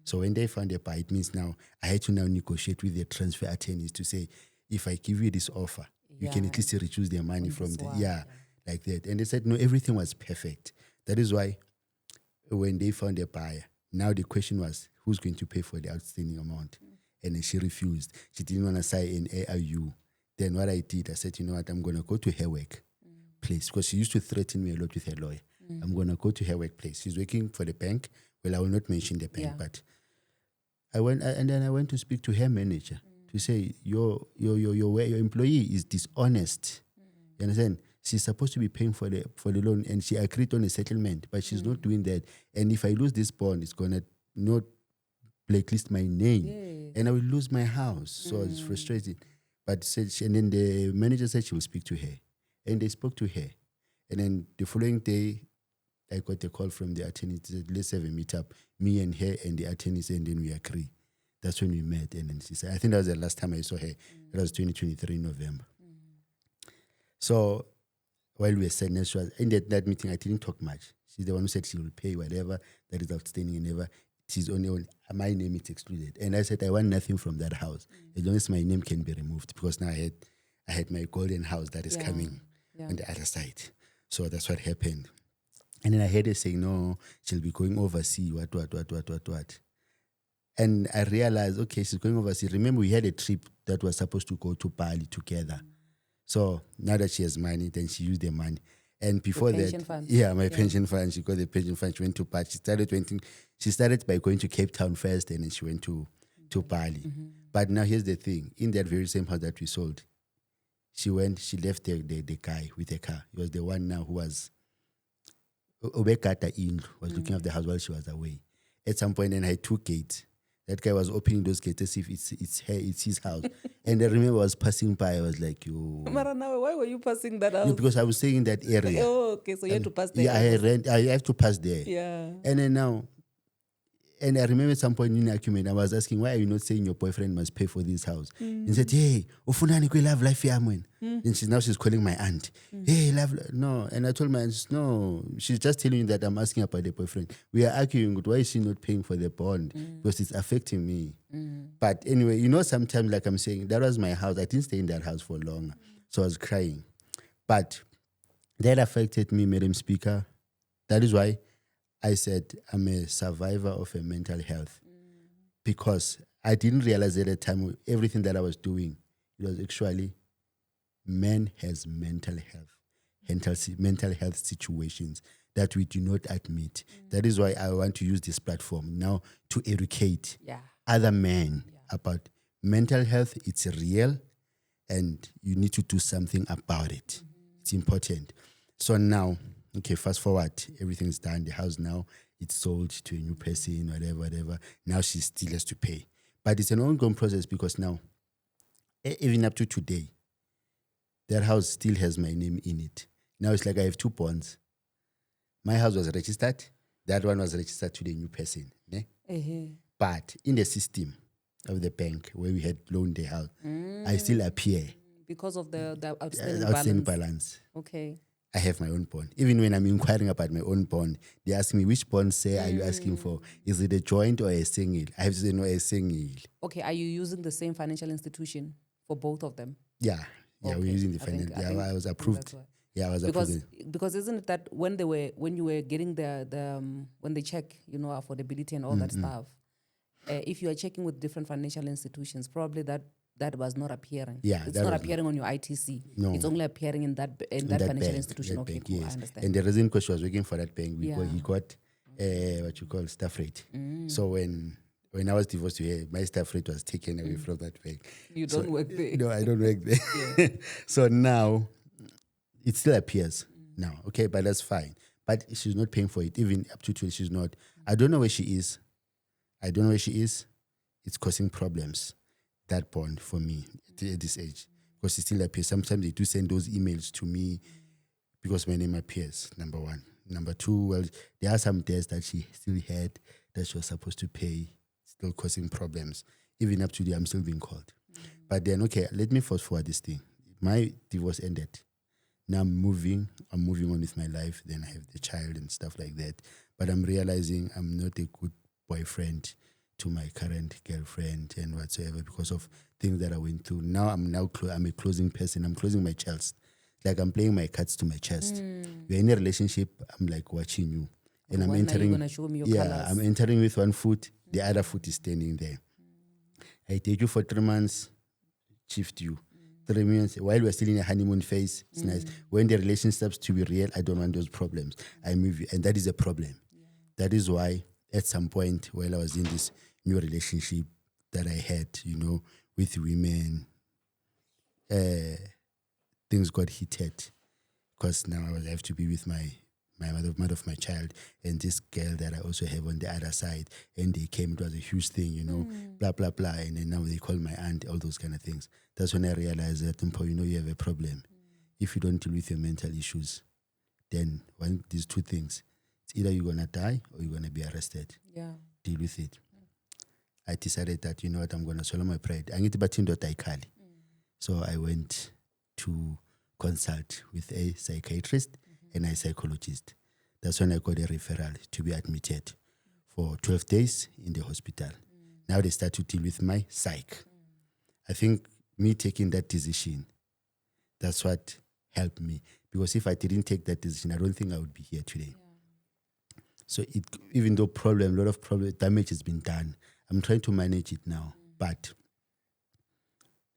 [SPEAKER 1] So when they found a buyer, it means now I had to now negotiate with the transfer attorneys to say, if I give you this offer, you can at least reduce their money from like that. And they said, no, everything was perfect. That is why when they found a buyer, now the question was, who's going to pay for the outstanding amount? And then she refused. She didn't want to sign an AIU. Then what I did, I said, you know what, I'm going to go to her workplace, because she used to threaten me a lot with her lawyer. I'm going to go to her workplace. She's working for the bank. Well, I will not mention the bank, but I went, and then I went to speak to her manager to say, your employee is dishonest. You understand? She's supposed to be paying for the loan, and she agreed on a settlement, but she's not doing that. And if I lose this bond, it's gonna not blacklist my name, and I will lose my house. So I was frustrated. But and then the manager said she will speak to her, and they spoke to her. And then the following day, I got a call from the attorney. She said, let's have a meetup, me and her and the attorneys, and then we agree. That's when we met. And then she said, I think that was the last time I saw her. It was 2023 November. So while we were sitting, she was in that meeting, I didn't talk much. She's the one who said she will pay whatever that is outstanding, and never. She's only on my name is excluded. And I said, I want nothing from that house as long as my name can be removed, because now I had my golden house that is coming on the other side. So that's what happened. And then I heard her saying, no, she'll be going overseas, what. And I realized, okay, she's going overseas. Remember, we had a trip that was supposed to go to Bali together. So now that she has money, then she used the money. And before that, my pension fund, she got the pension fund, she went to Bali. She started by going to Cape Town first, and then she went to Bali. But now here's the thing. In that very same house that we sold, she left the guy with the car. He was the one now who was looking after the house while she was away. At some point, then I took it. That guy was opening those gates as if it's his house. And I remember I was passing by. I was like, yo.
[SPEAKER 2] Maranawe, why were you passing that house?
[SPEAKER 1] No, because I was staying in that area.
[SPEAKER 2] Oh, okay. So you had to pass there.
[SPEAKER 1] Yeah, I have to pass there.
[SPEAKER 2] Yeah.
[SPEAKER 1] And then now, and I remember at some point in the argument, I was asking, why are you not saying your boyfriend must pay for this house? And he said, hey, ufunani kwe love life yamwen. And she's calling my aunt. Hey, no. And I told my aunt, no, she's just telling you that I'm asking about the boyfriend. We are arguing, why is she not paying for the bond? Because it's affecting me. But anyway, sometimes, like I'm saying, that was my house. I didn't stay in that house for long. So I was crying. But that affected me, Madam Speaker. That is why I said I'm a survivor of a mental health, because I didn't realize at the time everything that I was doing, it was actually men has mental health situations that we do not admit. That is why I want to use this platform now to educate other men about mental health. It's real, and you need to do something about it. It's important. So now, okay, fast forward, everything's done. The house now, it's sold to a new person, whatever. Now she still has to pay. But it's an ongoing process, because now, even up to today, that house still has my name in it. Now it's like I have two bonds. My house was registered. That one was registered to the new person. But in the system of the bank where we had loaned the house, I still appear.
[SPEAKER 2] Because of the
[SPEAKER 1] outstanding balance.
[SPEAKER 2] Okay.
[SPEAKER 1] I have my own bond. Even when I'm inquiring about my own bond, they ask me, which bond, say, are you asking for? Is it a joint or a single? I have to say, no, a single.
[SPEAKER 2] Okay, are you using the same financial institution for both of them?
[SPEAKER 1] Yeah, we're using the financial. I was approved. I was approved.
[SPEAKER 2] Because isn't it that when you were getting when they check, affordability and all that stuff, if you are checking with different financial institutions, probably that was not appearing.
[SPEAKER 1] Yeah,
[SPEAKER 2] it's not appearing on your ITC. No. It's only appearing in that financial bank, institution. Okay,
[SPEAKER 1] bank,
[SPEAKER 2] cool,
[SPEAKER 1] yes.
[SPEAKER 2] I understand.
[SPEAKER 1] And the reason, because she was working for that bank, he got what you call staff rate. So when I was divorced to her, my staff rate was taken away from that bank.
[SPEAKER 2] You don't work there.
[SPEAKER 1] No, I don't work there. So now it still appears now. Okay, but that's fine. But she's not paying for it. Even up to 2, she's not. I don't know where she is. It's causing problems, that bond, for me at this age, because it still appears. Sometimes they do send those emails to me because my name appears, number one. Number two, well, there are some debts that she still had that she was supposed to pay, still causing problems. Even up to today, I'm still being called. But then, okay, let me fast forward this thing. My divorce ended. Now I'm moving on with my life. Then I have the child and stuff like that. But I'm realizing I'm not a good boyfriend to my current girlfriend and whatsoever, because of things that I went through. Now I'm a closing person. I'm closing my chest. Like I'm playing my cards to my chest. We're in a relationship. I'm like watching you, and I'm entering.
[SPEAKER 2] Gonna show me your colors.
[SPEAKER 1] I'm entering with one foot. The other foot is standing there. I take you for 3 months, shift you. 3 months, while we're still in a honeymoon phase, it's nice. When the relationship starts to be real, I don't want those problems. I move you. And that is a problem. That is why at some point while I was in this new relationship that I had, with women, things got heated because now I will have to be with my mother of my child and this girl that I also have on the other side. And they came, it was a huge thing, blah, blah, blah. And then now they call my aunt, all those kind of things. That's when I realized that, Mpho, you have a problem. If you don't deal with your mental issues, then these two things, it's either you're going to die or you're going to be arrested.
[SPEAKER 2] Yeah.
[SPEAKER 1] Deal with it. I decided that, you know what, I'm going to swallow my pride. I need to batin dot aikali. So I went to consult with a psychiatrist and a psychologist. That's when I got a referral to be admitted for 12 days in the hospital. Now they start to deal with my psych. I think me taking that decision, that's what helped me. Because if I didn't take that decision, I don't think I would be here today. So even though a lot of damage has been done, I'm trying to manage it now, but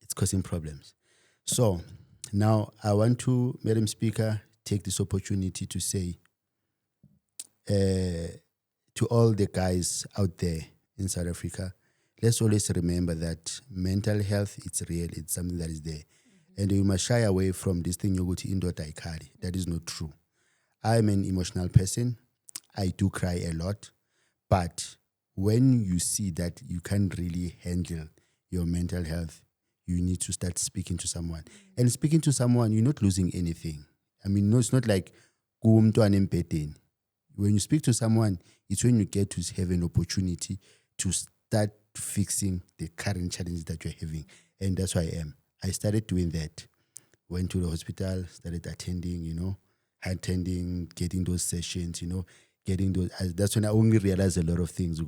[SPEAKER 1] it's causing problems. So now I want to, Madam Speaker, take this opportunity to say to all the guys out there in South Africa, let's always remember that mental health, it's real, it's something that is there. And we must shy away from this thing, you go to Indota Ikari. That is not true. I'm an emotional person. I do cry a lot. But when you see that you can't really handle your mental health, you need to start speaking to someone. And speaking to someone, you're not losing anything. I mean, no, it's not like when you speak to someone, it's when you get to have an opportunity to start fixing the current challenges that you're having. And that's why I started doing that. Went to the hospital, started attending, getting those sessions, getting those. That's when I only realized a lot of things.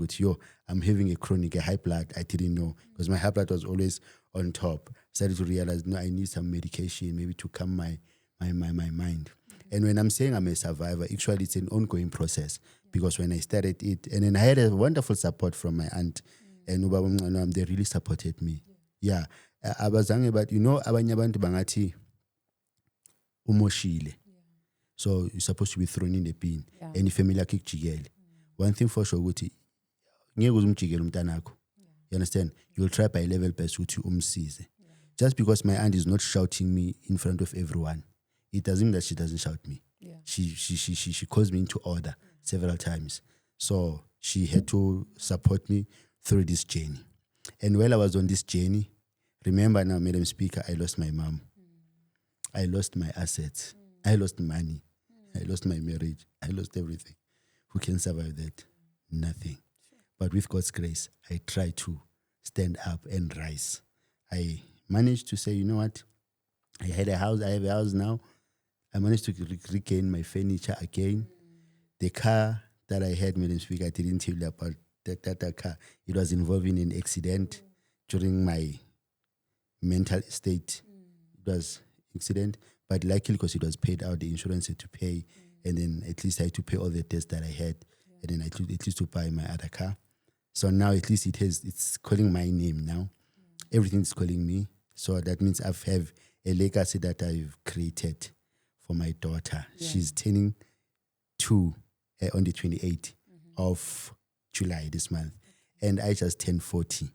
[SPEAKER 1] I'm having a high blood. I didn't know because my high blood was always on top. Started to realize, no, I need some medication maybe to calm my mind. And when I'm saying I'm a survivor, actually it's an ongoing process because when I started it, and then I had a wonderful support from my aunt and they really supported me. Yeah. Abazange, but abanye abantu bangathi umoshile. So you're supposed to be thrown in the bin. And if family yakho ikujikele. One thing for sure ukuthi ngeke uzumjikele umntanakho. You understand? You'll try by level best ukuthi umsize. Just because my aunt is not shouting me in front of everyone, it doesn't mean that she doesn't shout me.
[SPEAKER 2] Yeah.
[SPEAKER 1] She calls me into order several times. So she had to support me through this journey. And while I was on this journey, remember now, Madam Speaker, I lost my mom. I lost my assets. I lost money. I lost my marriage. I lost everything. Who can survive that? Nothing. But with God's grace, I try to stand up and rise. I managed to say, you know what? I had a house. I have a house now. I managed to regain my furniture again. The car that I had, Madam Speaker, I didn't tell you about that car. It was involved in an accident during my mental state. It was accident, but luckily because it was paid out, the insurance had to pay, and then at least I had to pay all the debts that I had, and then at least to buy my other car. So now at least it's calling my name now. Everything's calling me. So that means I have a legacy that I've created for my daughter. Yeah. She's turning 2 on the 28th of July this month, and I just turned 40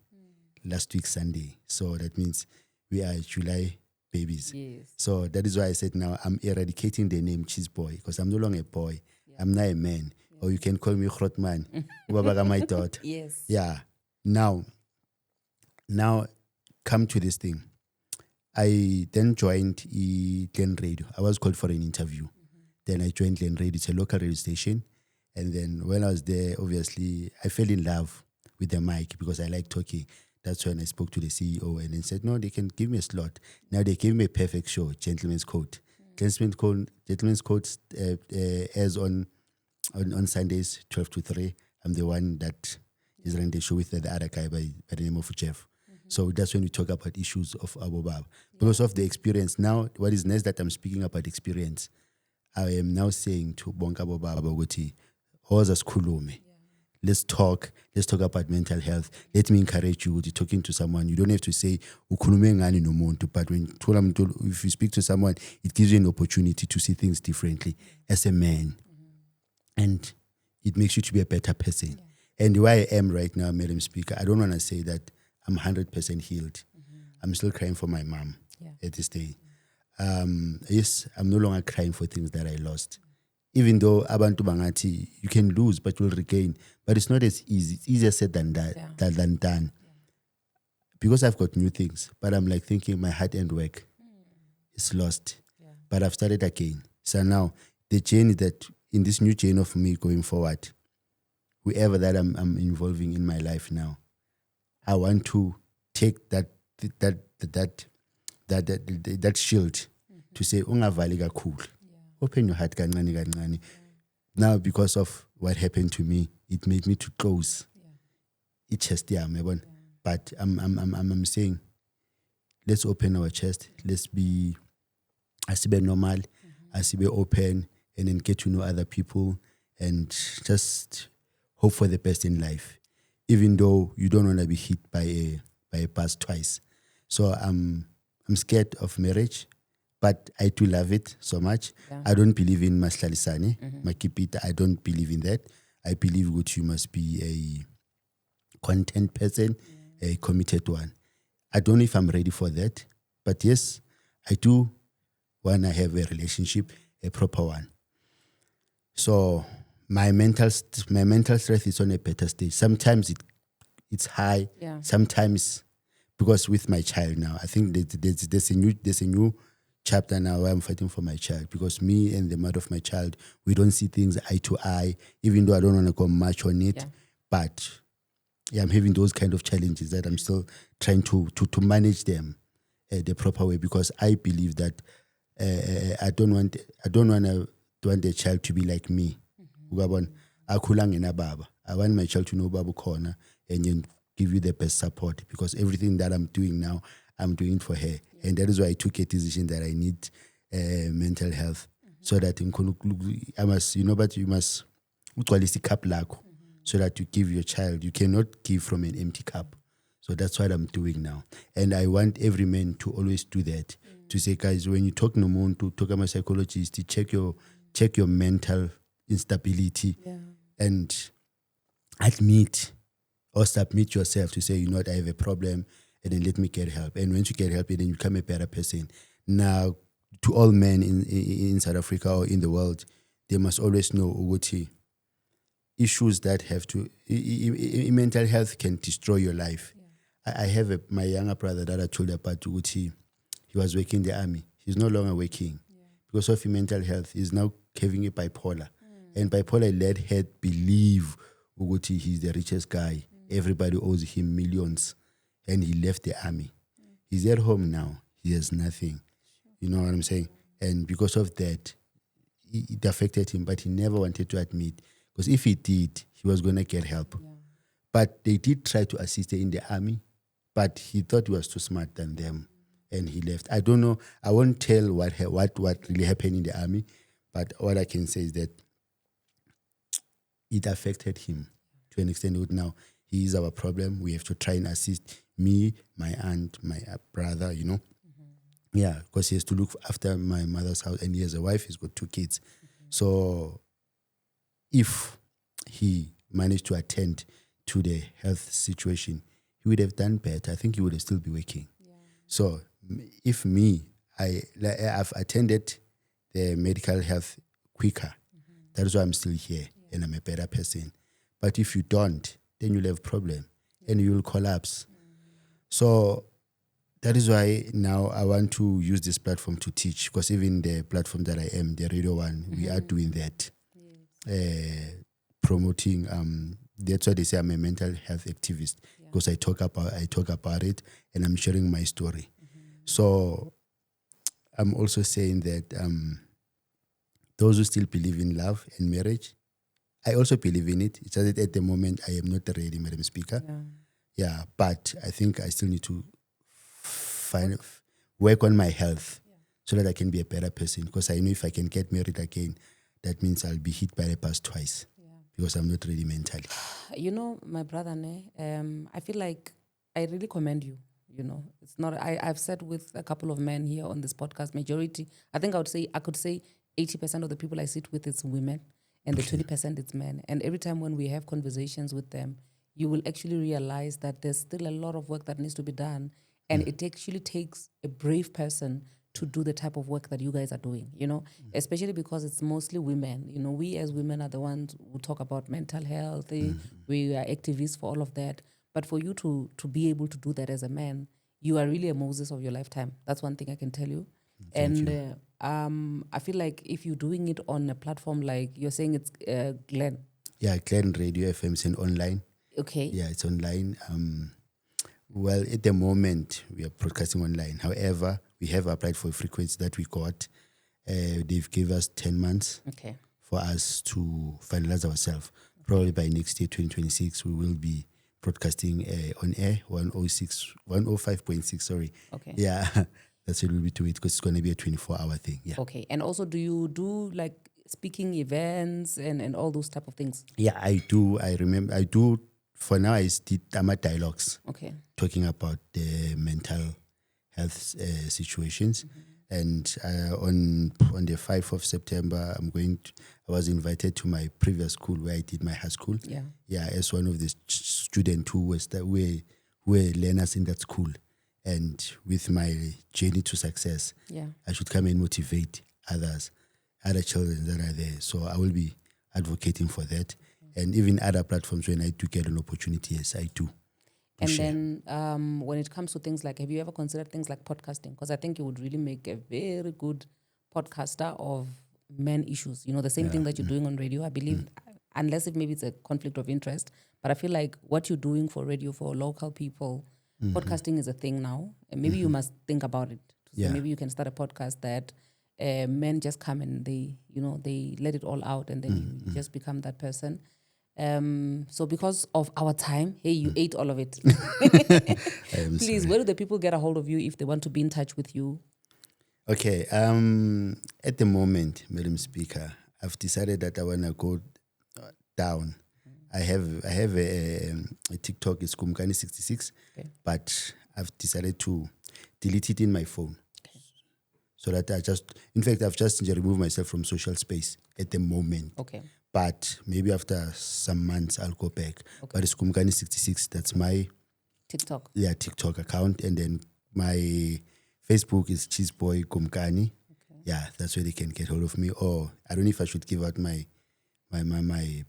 [SPEAKER 1] last week Sunday. So that means we are July babies.
[SPEAKER 2] Yes.
[SPEAKER 1] So that is why I said now I'm eradicating the name Cheese Boy because I'm no longer a boy. Yeah. I'm now a man. Yeah. Or you can call me Grotman. Ubabaga my daughter.
[SPEAKER 2] Yes.
[SPEAKER 1] Yeah. Now come to this thing. I then joined Glen Radio. I was called for an interview. Then I joined Glen Radio. It's a local radio station. And then when I was there, obviously, I fell in love with the mic because I like talking. That's when I spoke to the CEO and then said, no, they can give me a slot. Now they gave me a perfect show, Gentleman's Code. Gentleman's Code airs on Sundays, 12 to 3. I'm the one that is running the show with the other guy by the name of Jeff. So that's when we talk about issues of Abobab. Because of the experience now, what is nice that I'm speaking about experience, I am now saying to Bonka Abobab, Hoza Skulume. let's talk about mental health. Let me encourage you with talking to someone. You don't have to say ukhulume ngani nomuntu, but if you speak to someone, it gives you an opportunity to see things differently as a man, and it makes you to be a better person. And where I am right now, Madam Speaker, I don't want to say that I'm 100% healed. I'm still crying for my mom at this day. Yes, I'm no longer crying for things that I lost. Even though abantu bangati, you can lose, but you'll regain. But it's not as easy. It's easier said than than done. Because I've got new things, but I'm like thinking my heart and work is lost. But I've started again. So now the journey that in this new journey of me going forward, whoever that I'm involving in my life now, I want to take that shield to say ungavali kakhulu. Open your heart kancane kancane. Now because of what happened to me, it made me to close. It's chest but I'm saying let's open our chest. Let's be normal, be open, and then get to know other people and just hope for the best in life. Even though you don't want to be hit by a bus twice. So I'm scared of marriage, but I do love it so much. I don't believe in maslalisane, makipita. I don't believe in that. I believe that you must be a content person, a committed one. I don't know if I'm ready for that, but yes, I do want to have a relationship, a proper one. So my mental strength is on a better stage. Sometimes it's high. Sometimes, because with my child now, I think there's a new chapter now where I'm fighting for my child, because me and the mother of my child, we don't see things eye to eye, even though I don't want to go much on it. But I'm having those kind of challenges that I'm still trying to manage them the proper way, because I believe that I don't want the child to be like me. I want my child to know Babu Corner and then give you the best support, because everything that I'm doing now, I'm doing for her. And that is why I took a decision that I need mental health, so that I must, but you must cup lako, so that you give your child. You cannot give from an empty cup. So that's what I'm doing now. And I want every man to always do that, to say, guys, when you talk no more, to talk to my psychologist, to check your mental instability and admit or submit yourself to say, you know what, I have a problem, and then let me get help. And once you get help, then you become a better person. Now, to all men in South Africa or in the world, they must always know Uguti, issues that have to, mental health can destroy your life. I have my younger brother that I told about Uguti. He was working in the army. He's no longer working because of his mental health. He's now having a bipolar. And bipolar led her believe Uguti, he's the richest guy. Everybody owes him millions. And he left the army. He's at home now. He has nothing. You know what I'm saying? And because of that, it affected him, but he never wanted to admit. Because if he did, he was going to get help. But they did try to assist her in the army, but he thought he was too smart than them, and he left. I don't know. I won't tell what really happened in the army, but what I can say is that it affected him to an extent. Now, he is our problem. We have to try and assist me, my aunt, my brother, Yeah, because he has to look after my mother's house, and he has a wife. He's got 2 kids. So if he managed to attend to the health situation, he would have done better. I think he would have still be working. So if I've attended the medical health quicker, that is why I'm still here and I'm a better person. But if you don't, then you'll have a problem and you will collapse. So that is why now I want to use this platform to teach, because even the platform that I am, the radio one, we are doing that. Promoting, that's why they say I'm a mental health activist, because I talk about it and I'm sharing my story. So I'm also saying that those who still believe in love and marriage, I also believe in it. It's just that at the moment I am not ready, Madam Speaker. But I think I still need to work on my health so that I can be a better person, because I know if I can get married again, that means I'll be hit by a bus twice. because I'm not ready mentally.
[SPEAKER 2] You know, my brother, I feel like I really commend you. You know, it's not. I've said with a couple of men here on this podcast. Majority, I think I could say 80% of the people I sit with is women, and the 20% it's men. And every time when we have conversations with them, you will actually realize that there's still a lot of work that needs to be done, and it actually takes a brave person to do the type of work that you guys are doing, you know, especially because it's mostly women. You know, we as women are the ones who talk about mental health. We are activists for all of that. But for you to be able to do that as a man, you are really a Moses of your lifetime. That's one thing I can tell you. I feel like if you're doing it on a platform like you're saying it's Glenn.
[SPEAKER 1] Yeah, Glenn Radio FM is online.
[SPEAKER 2] Okay.
[SPEAKER 1] Yeah, it's online. Well, at the moment, we are broadcasting online. However, we have applied for a frequency that we got. They've given us 10 months for us to finalize ourselves. Probably by next year, 2026, we will be broadcasting on air, 105.6, sorry.
[SPEAKER 2] Okay.
[SPEAKER 1] Yeah, that's what we'll be doing because it's going to be a 24-hour thing. Yeah.
[SPEAKER 2] Okay. And also, do you do like speaking events and all those type of things?
[SPEAKER 1] Yeah, I do. I remember, I do. For now, I did Tama dialogues.
[SPEAKER 2] Okay.
[SPEAKER 1] Talking about the mental health situations. And on the 5th of September, I was invited to my previous school where I did my high school.
[SPEAKER 2] Yeah.
[SPEAKER 1] Yeah, as one of the students who were learners in that school. And with my journey to success, I should come and motivate other children that are there. So I will be advocating for that. And even other platforms, when I do get an opportunity, yes, I do.
[SPEAKER 2] And then when it comes to things like, have you ever considered things like podcasting? Because I think you would really make a very good podcaster of men issues. You know, the same thing that you're doing on radio, I believe, unless if maybe it's a conflict of interest. But I feel like what you're doing for radio, for local people, podcasting is a thing now. And maybe you must think about it. So maybe you can start a podcast that men just come and they let it all out and then you just become that person. So because of our time, hey, you ate all of it. Please,
[SPEAKER 1] sorry.
[SPEAKER 2] where do the people get a hold of you if they want to be in touch with you?
[SPEAKER 1] Okay. At the moment, Madam Speaker, I've decided that I want to go down. I have a TikTok, it's Kumkani66, but I've decided to delete it in my phone. So that I've just removed myself from social space at the moment.
[SPEAKER 2] Okay.
[SPEAKER 1] But maybe after some months, I'll go back. Okay. But it's Kumkani66. That's my
[SPEAKER 2] TikTok.
[SPEAKER 1] Yeah, TikTok account. And then my Facebook is Cheeseboy Kumkani. Okay. Yeah, that's where they can get hold of me. Or I don't know if I should give out my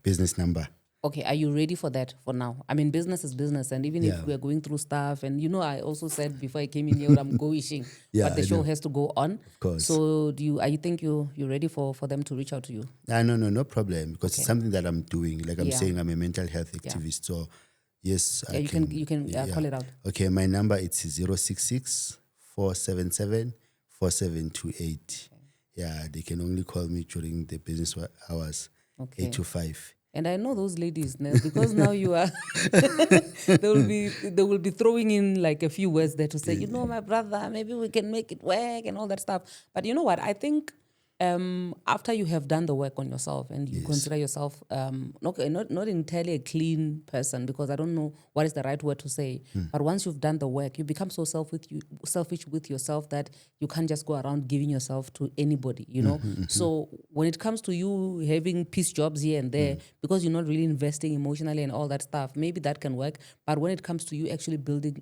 [SPEAKER 1] business number.
[SPEAKER 2] Okay, are you ready for that for now? I mean, business is business. And even if we're going through stuff, and I also said before I came in here, I'm going, but the show has to go on.
[SPEAKER 1] Of course.
[SPEAKER 2] So you think you're ready for them to reach out to you?
[SPEAKER 1] No problem. Because it's something that I'm doing. Like I'm saying, I'm a mental health activist. So yes,
[SPEAKER 2] you can call it out.
[SPEAKER 1] Okay, my number is 066 477 4728. Yeah, they can only call me during the business hours, 8 to 5.
[SPEAKER 2] And I know those ladies because now you are. they will be throwing in like a few words there to say, my brother, maybe we can make it work and all that stuff. But you know what? I think after you have done the work on yourself and you consider yourself not entirely a clean person, because I don't know what is the right word to say. But once you've done the work, you become so selfish with yourself that you can't just go around giving yourself to anybody, So when it comes to you having piece jobs here and there, because you're not really investing emotionally and all that stuff, maybe that can work. But when it comes to you actually building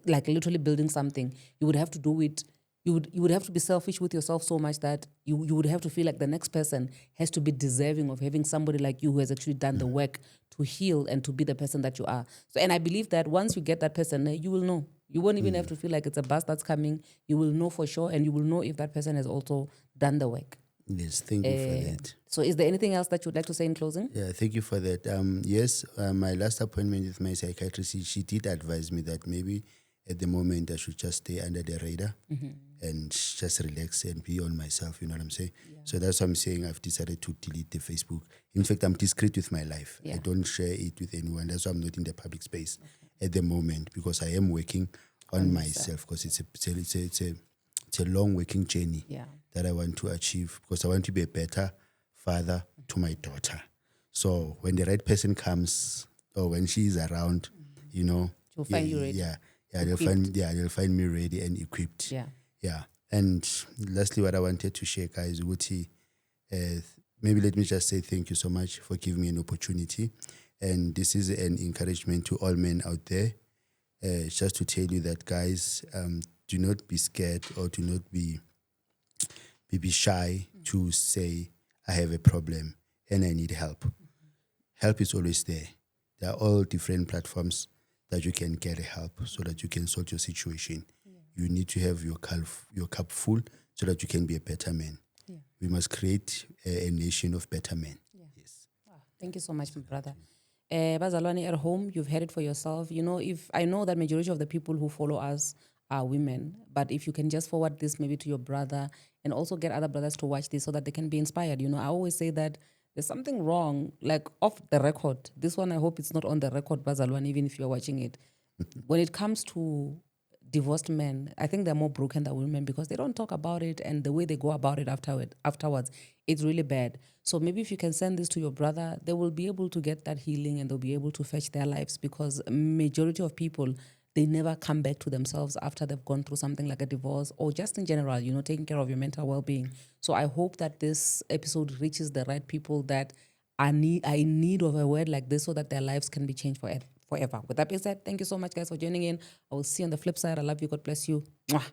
[SPEAKER 2] literally building something, you would have to do it. You would have to be selfish with yourself so much that you would have to feel like the next person has to be deserving of having somebody like you who has actually done the work to heal and to be the person that you are. So, and I believe that once you get that person, you will know. You won't even have to feel like it's a bus that's coming. You will know for sure, and you will know if that person has also done the work.
[SPEAKER 1] Yes, thank you for that.
[SPEAKER 2] So is there anything else that you'd like to say in closing?
[SPEAKER 1] Yeah, thank you for that. Yes, my last appointment with my psychiatrist, she did advise me that maybe at the moment I should just stay under the radar and just relax and be on myself, you know what I'm saying? Yeah. So that's what I'm saying. I've decided to delete the Facebook. In fact, I'm discreet with my life. I don't share it with anyone. That's why I'm not in the public space at the moment, because I am working on myself, because it's a long working journey that I want to achieve, because I want to be a better father to my daughter. So when the right person comes or when she is around, you know,
[SPEAKER 2] She'll find you ready.
[SPEAKER 1] yeah,
[SPEAKER 2] Equipped.
[SPEAKER 1] they'll find me ready and equipped.
[SPEAKER 2] Yeah.
[SPEAKER 1] Yeah. And lastly, what I wanted to share, guys, Uti, maybe let me just say thank you so much for giving me an opportunity. And this is an encouragement to all men out there. Just to tell you that, guys, do not be scared or do not be shy to say, I have a problem and I need help. Help is always there. There are all different platforms that you can get help so that you can sort your situation. You need to have your cup full so that you can be a better man.
[SPEAKER 2] Yeah.
[SPEAKER 1] We must create a nation of better men. Yes.
[SPEAKER 2] Thank you so much, my brother. Bazalwane, at home, you've heard it for yourself. You know, if I know that majority of the people who follow us are women, but if you can just forward this maybe to your brother and also get other brothers to watch this so that they can be inspired. You know, I always say that there's something wrong, like off the record. This one, I hope it's not on the record, Bazalwane, even if you're watching it. When it comes to divorced men, I think they're more broken than women because they don't talk about it, and the way they go about it afterwards, it's really bad. So maybe if you can send this to your brother, they will be able to get that healing and they'll be able to fetch their lives, because majority of people, they never come back to themselves after they've gone through something like a divorce or just in general, you know, taking care of your mental well-being. So I hope that this episode reaches the right people that are in need of a word like this so that their lives can be changed forever. With that being said, thank you so much, guys, for joining in. I will see you on the flip side. I love you. God bless you. Mwah.